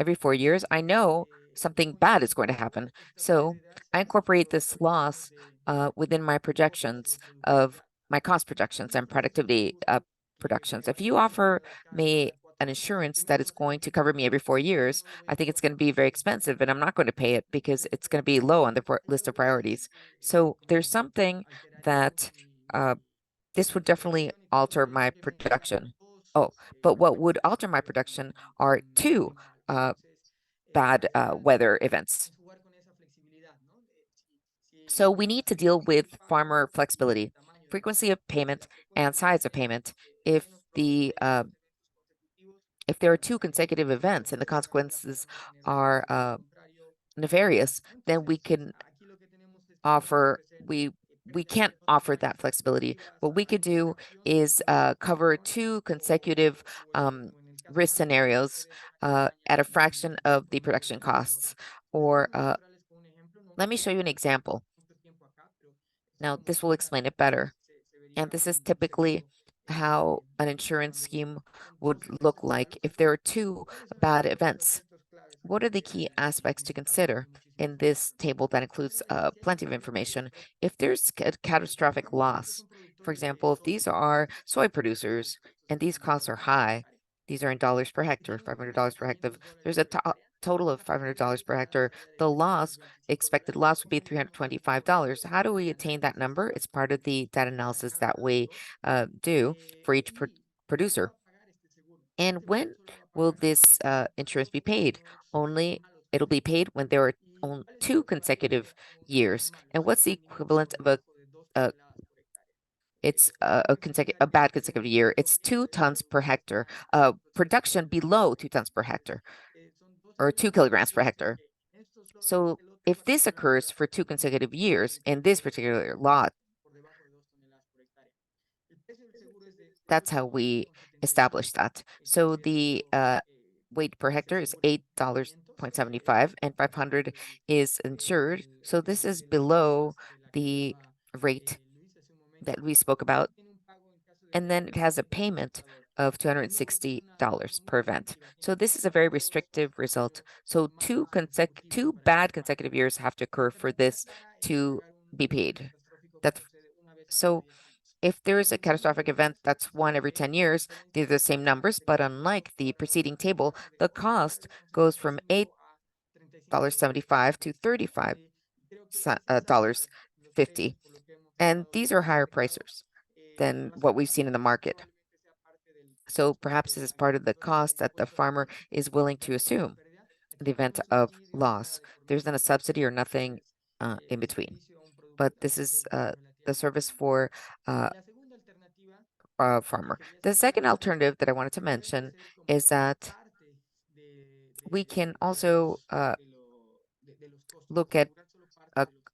Every 4 years, I know something bad is going to happen. So I incorporate this loss within my projections of my cost projections and productivity projections. If you offer me an insurance that is going to cover me every 4 years, I think it's going to be very expensive and I'm not going to pay it because it's going to be low on the list of priorities. So there's something that this would definitely alter my production. Oh, but what would alter my production are two bad weather events. So we need to deal with farmer flexibility, frequency of payment, and size of payment. If there are two consecutive events and the consequences are nefarious, then we can't offer that flexibility. What we could do is cover two consecutive risk scenarios at a fraction of the production costs. Or let me show you an example. Now, this will explain it better. And this is typically how an insurance scheme would look like if there are two bad events. What are the key aspects to consider in this table that includes plenty of information? If there's a catastrophic loss, for example, if these are soy producers and these costs are high, these are in dollars per hectare, $500 per hectare. There's a total of $500 per hectare. The expected loss would be $325. How do we attain that number? It's part of the data analysis that we do for each producer. And when will this insurance be paid? It'll be paid when there are only 2 consecutive years. And what's the equivalent of a it's a bad consecutive year? It's 2 tons per hectare. Production below 2 tons per hectare, or 2 kilograms per hectare. So if this occurs for 2 consecutive years in this particular lot, that's how we establish that. So the weight per hectare is $8.75 and 500 is insured. So this is below the rate that we spoke about. And then it has a payment of $260 per event. So this is a very restrictive result. So two bad consecutive years have to occur for this to be paid. So if there is a catastrophic event that's one every 10 years, they're the same numbers, but unlike the preceding table, the cost goes from $8.75 to $35.50. And these are higher prices than what we've seen in the market. So perhaps this is part of the cost that the farmer is willing to assume in the event of loss. There's not a subsidy or nothing in between. But this is the service for uh, farmer. The second alternative that I wanted to mention is that we can also look at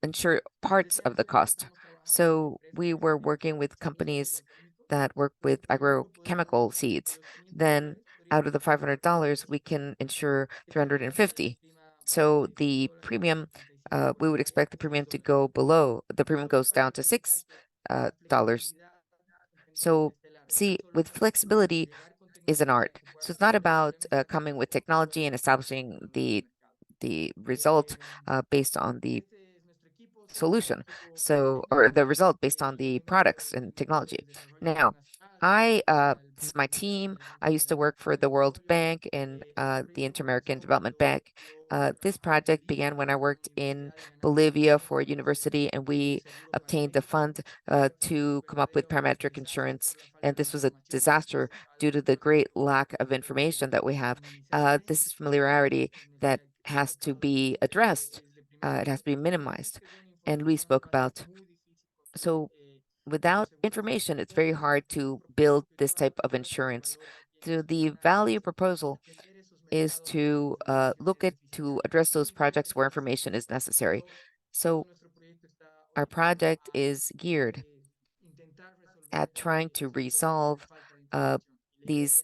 insure parts of the cost. So we were working with companies that work with agrochemical seeds. Then out of the $500, we can insure 350. So the premium, we would expect the premium to go below. The premium goes down to $6. So see, with flexibility is an art. So it's not about coming with technology and establishing the result based on the solution. So, or the result based on the products and technology. Now, this is my team. I used to work for the World Bank and the Inter-American Development Bank. This project began when I worked in Bolivia for a university, and we obtained the fund to come up with parametric insurance. And this was a disaster due to the great lack of information that we have. This is familiarity that has to be addressed. It has to be minimized. And Luis spoke about. So without information, it's very hard to build this type of insurance. So the value proposal is to look at to address those projects where information is necessary. So our project is geared at trying to resolve these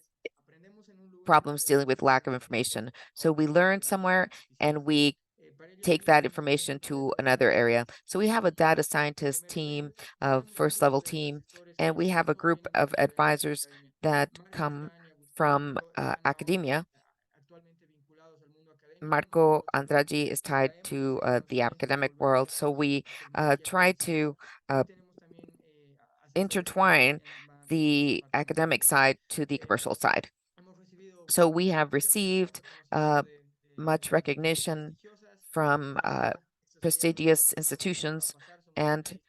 problems dealing with lack of information. So we learn somewhere and we take that information to another area. So we have a data scientist team, a first level team, and we have a group of advisors that come from academia. Marco Andrade is tied to the academic world. So we try to uh, intertwine the academic side to the commercial side. So we have received much recognition from prestigious institutions, and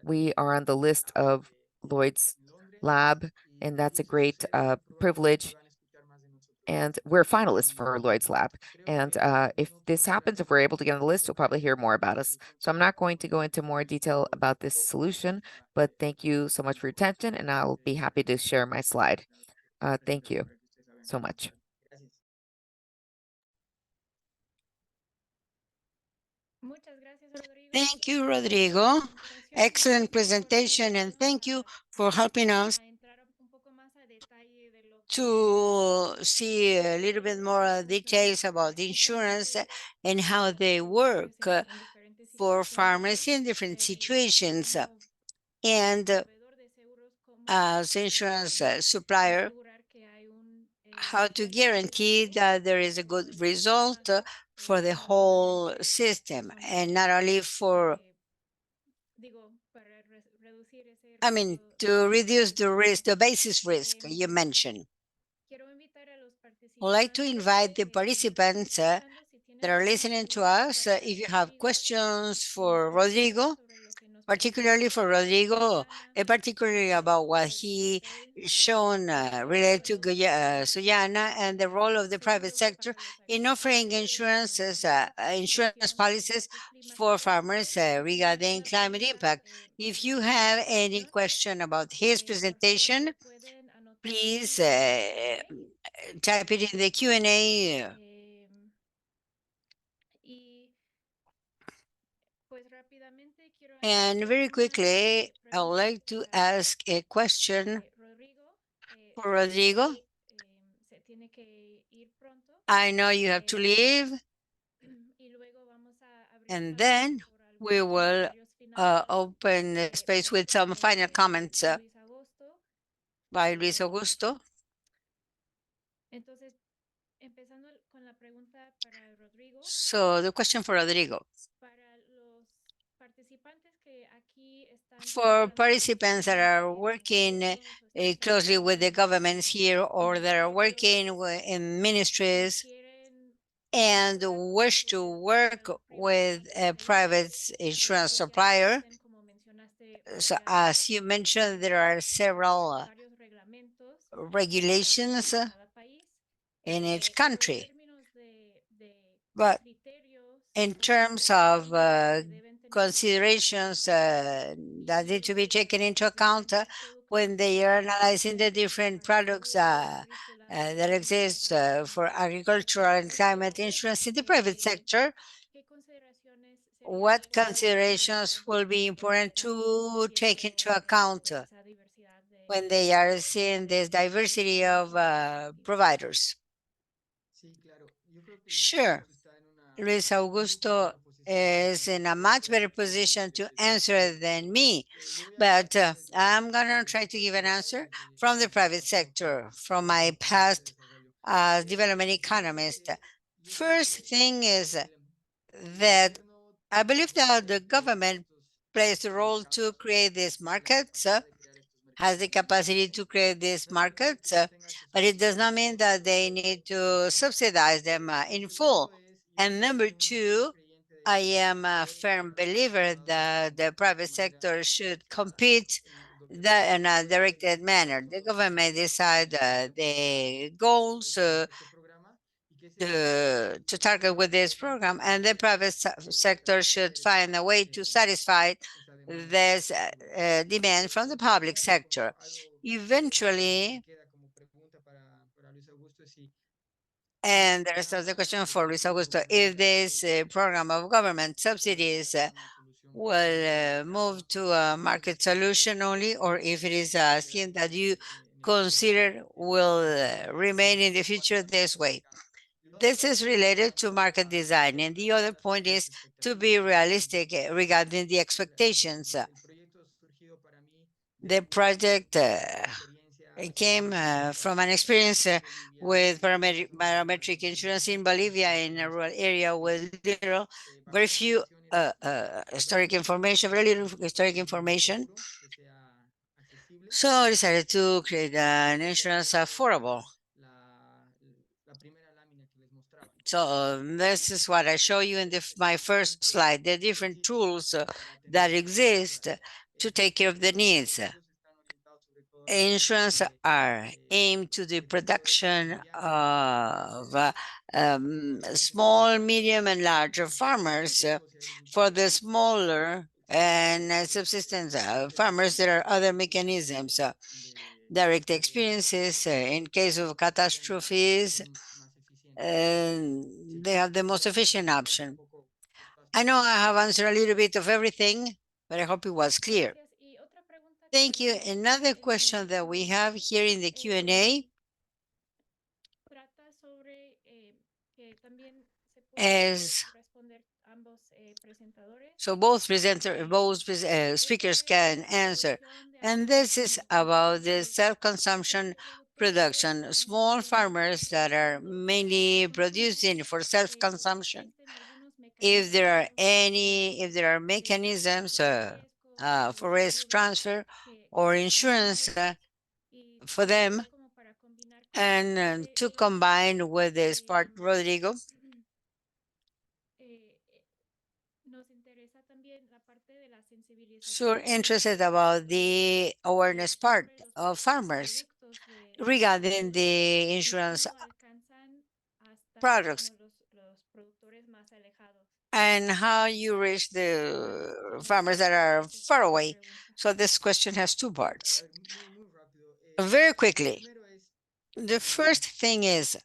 we are on the list of Lloyd's Lab, and that's a great privilege. And we're finalists for Lloyd's Lab. And if this happens, if we're able to get on the list, you'll probably hear more about us. So I'm not going to go into more detail about this solution, but thank you so much for your attention, and I'll be happy to share my slide. Thank you so much. Thank you, Rodrigo. Excellent presentation, and thank you for helping us to see a little bit more details about the insurance and how they work for farmers in different situations. And as insurance supplier, how to guarantee that there is a good result for the whole system, and not only for, I mean, to reduce the risk, the basis risk you mentioned. I'd like to invite the participants that are listening to us, if you have questions for Rodrigo, particularly for Rodrigo, and particularly about what he shown related to Sullana and the role of the private sector in offering insurance policies for farmers regarding climate impact. If you have any question about his presentation, please type it in the Q&A. And very quickly, I would like to ask a question for Rodrigo. I know you have to leave, and then we will open the space with some final comments by Luis Augusto. So the question for Rodrigo. For participants that are working closely with the governments here, or that are working in ministries and wish to work with a private insurance supplier. So as you mentioned, there are several regulations in each country. But in terms of considerations that need to be taken into account when they are analyzing the different products that exist for agricultural and climate insurance in the private sector, what considerations will be important to take into account when they are seeing this diversity of providers? Sure. Luis Augusto is in a much better position to answer than me, but I'm going to try to give an answer from the private sector, from my past as development economist. First thing is that I believe that the government plays a role to create these markets, has the capacity to create these markets, but it does not mean that they need to subsidize them in full. And number two, I am a firm believer that the private sector should compete in a directed manner. The government may decide the goals to target with this program, and the private sector should find a way to satisfy this demand from the public sector. Eventually, and there's also the question for Luis Augusto, if this program of government subsidies will move to a market solution only, or if it is a scheme that you consider will remain in the future this way. This is related to market design. And the other point is to be realistic regarding the expectations. The project came from an experience with parametric insurance in Bolivia in a rural area with very few historic information, very little historic information. So I decided to create an insurance affordable. So this is what I show you in my first slide, the different tools that exist to take care of the needs. Insurance are aimed to the production of small, medium, and larger farmers. For the smaller and subsistence farmers, there are other mechanisms, direct experiences in case of catastrophes. They have the most efficient option. I know I have answered a little bit of everything, but I hope it was clear. Thank you. Another question that we have here in the Q&A is, so both speakers can answer. And this is about the self-consumption production, small farmers that are mainly producing for self-consumption. If there are mechanisms for risk transfer or insurance for them, and to combine with this part, Rodrigo, sure, interested about the awareness part of farmers regarding the insurance products and how you reach the farmers that are far away. So this question has two parts. Very quickly, the first thing is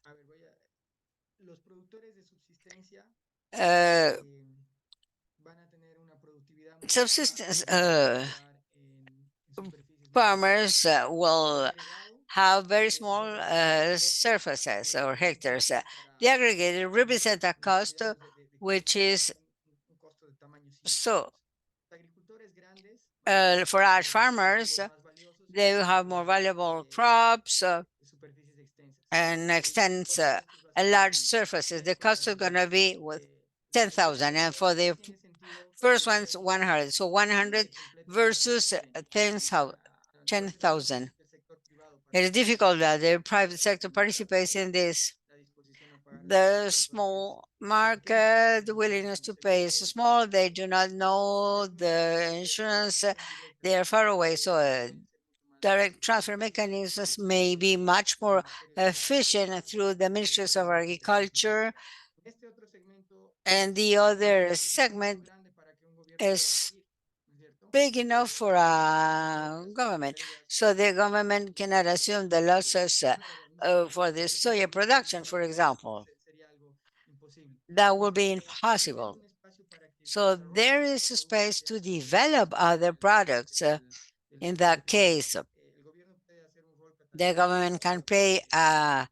subsistence farmers will have very small surfaces or hectares. The aggregated represent a cost which is so for large farmers, they will have more valuable crops and extends large surfaces. The cost is going to be with 10,000, and for the first one's 100. So 100 versus 10,000. It is difficult that the private sector participates in this. The small market, the willingness to pay is small. They do not know the insurance. They are far away. So direct transfer mechanisms may be much more efficient through the ministries of agriculture, and the other segment is big enough for a government. So the government cannot assume the losses for the soya production, for example. That will be impossible. So there is a space to develop other products. In that case, the government can play a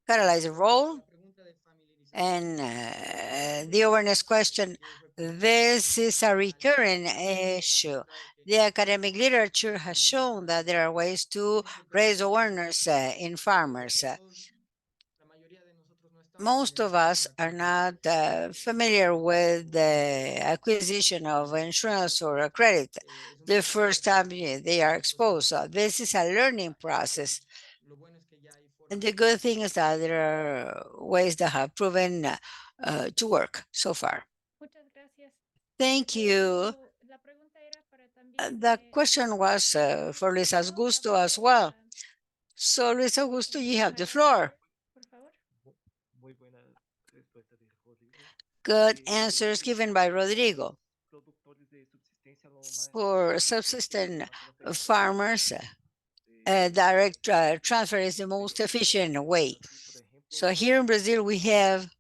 catalyzing role. And the awareness question, this is a recurring issue. The academic literature has shown that there are ways to raise awareness in farmers. Most of us are not familiar with the acquisition of insurance or a credit the first time they are exposed. So this is a learning process. And the good thing is that there are ways that have proven to work so far. Muchas gracias. Thank you. So, la pregunta era para The question was for Luis Augusto as well. So Luis Augusto, you have the floor. Por favor. Muy buena respuesta de Rodrigo. Good answers given by Rodrigo. Productores de subsistencia lo más For subsistence farmers, direct transfer is the most efficient way. So here in Brazil, we have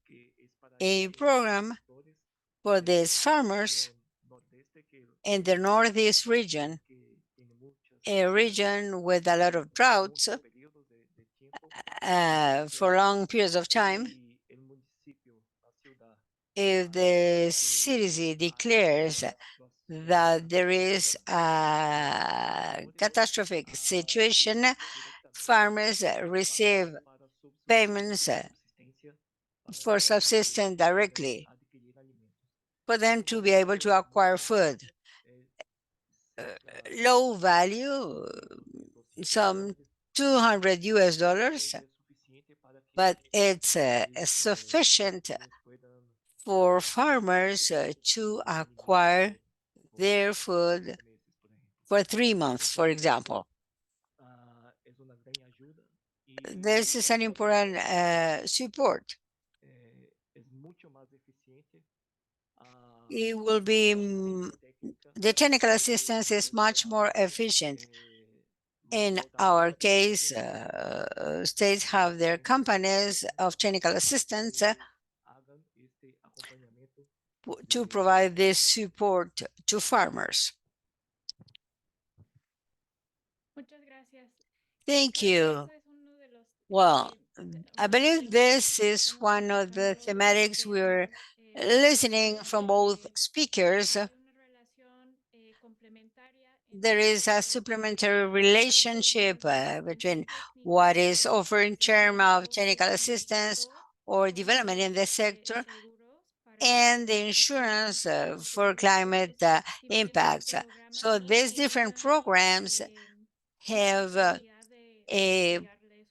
a program for these farmers in the Northeast region, a region with a lot of droughts for long periods of time. If the city declares that there is a catastrophic situation, farmers receive payments for subsistence directly for them to be able to acquire food. Low value, some 200 US dollars, but it's sufficient for farmers to acquire their food for 3 months, for example. This is an important support. It will be, the technical assistance is much more efficient. In our case, states have their companies of technical assistance to provide this support to farmers. Muchas gracias. Thank you. Well, I believe this is one of the thematics we're listening from both speakers. There is a supplementary relationship between what is offered in terms of technical assistance or development in the sector and the insurance for climate impacts. So these different programs have a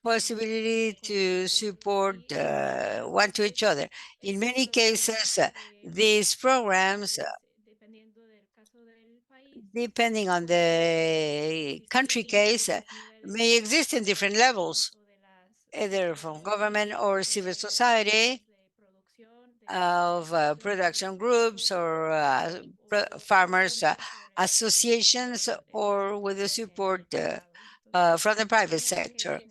possibility to support one to each other. In many cases, these programs, depending on the country case, may exist in different levels, either from government or civil society, of production groups or farmers associations, or with the support from the private sector.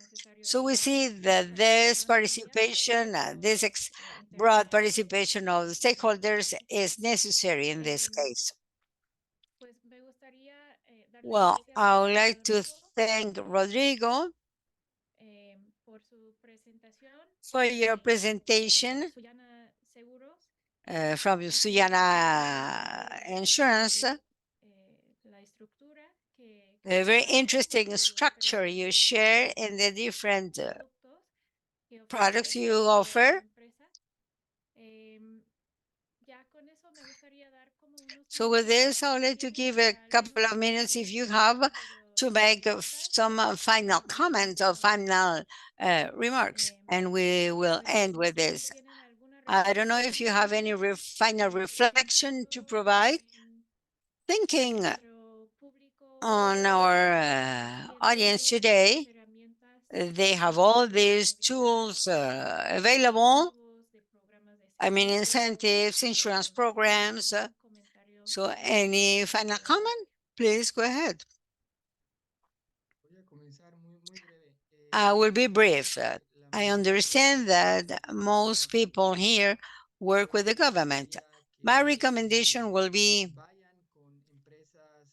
So we see that this participation, broad participation of the stakeholders is necessary in this case. Well, I would like to thank Rodrigo for your presentation from Suyana Insurance. A very interesting structure you share in the different products you offer. So with this, I would like to give a couple of minutes, if you have, to make some final comments or final remarks, and we will end with this. I don't know if you have any final reflection to provide, thinking on our audience today, they have all these tools available. I mean, incentives, insurance programs. So any final comment? Please go ahead. I will be brief. I understand that most people here work with the government. My recommendation will be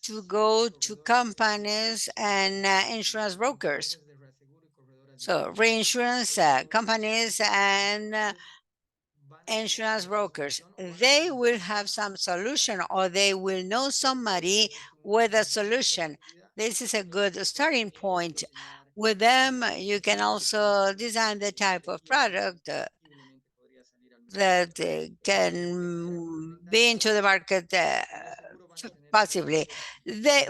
to go to companies and insurance brokers. So reinsurance companies and insurance brokers, they will have some solution or they will know somebody with a solution. This is a good starting point. With them, you can also design the type of product that can be into the market possibly. They,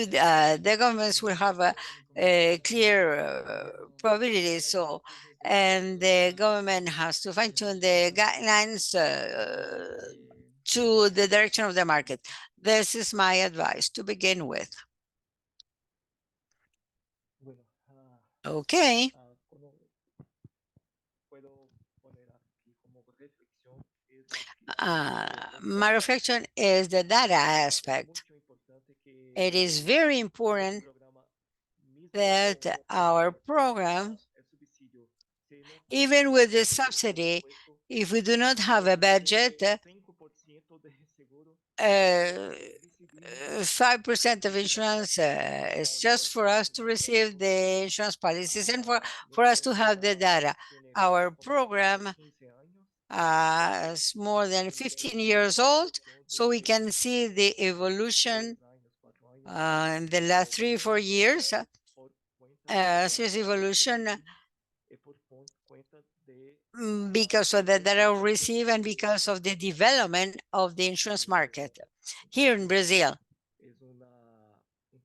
the governments will have a clear probability. So, and the government has to fine tune the guidelines to the direction of the market. This is my advice to begin with. Bueno, Okay. puedo poner aquí como reflexión es la My reflection is the data aspect. mucho importante que It is very important programa mismo that como our program, el subsidio se no even with the subsidy, if we do not have a budget, 5% de seguro 5% of insurance is just for us to receive the insurance policies and for us to have the data. Our program 15 años is more than 15 years old, so we can see the evolution 3 años 4 años in the last 3 or 4 years. por cuenta Serious evolution por cuenta de because of the data we receive and because of the development of the insurance market here in Brazil. es un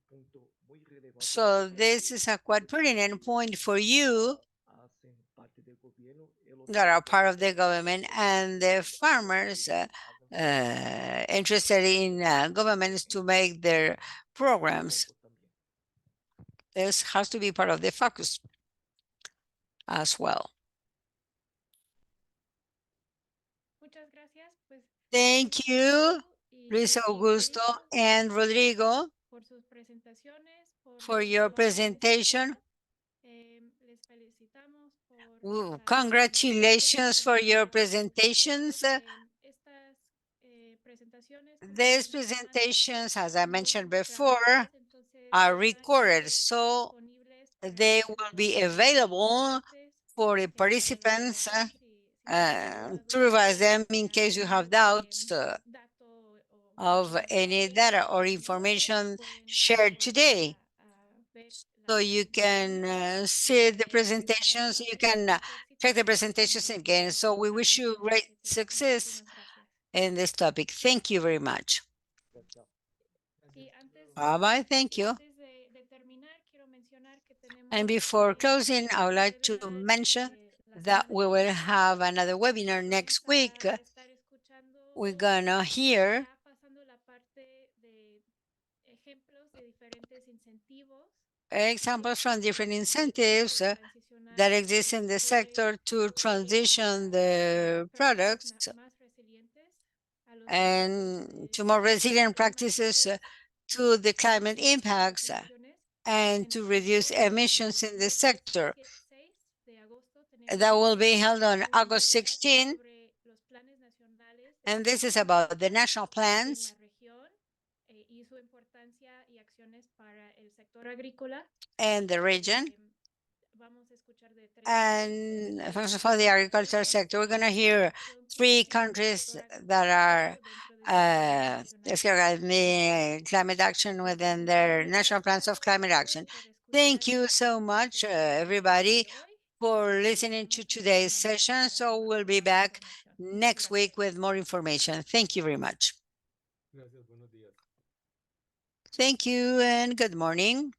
punto muy relevante So this is a quite pertinent point for you hacen parte del gobierno that are part of the government and the farmers interested in governments to make their programs. This has to be part of the focus as well. Thank you, Luis Augusto and Rodrigo, for your presentation. Congratulations for your presentations. These presentations, as I mentioned before, are recorded, so they will be available for the participants to revise them in case you have doubts of any data or information shared today. So you can see the presentations, you can check the presentations again. So we wish you great success in this topic. Thank you very much. Bye-bye, thank you. And before closing, I would like to mention that we will have another webinar next week. We're gonna hear examples from different incentives that exist in the sector to transition the products and to more resilient practices to the climate impacts and to reduce emissions in the sector. That will be held on August 16, and this is about the national plans and the region and for the agricultural sector. We're going to hear 3 countries that are the climate action within their national plans of climate action. Thank you so much, everybody, for listening to today's session. So we'll be back next week with more information. Thank you very much. Thank you and good morning.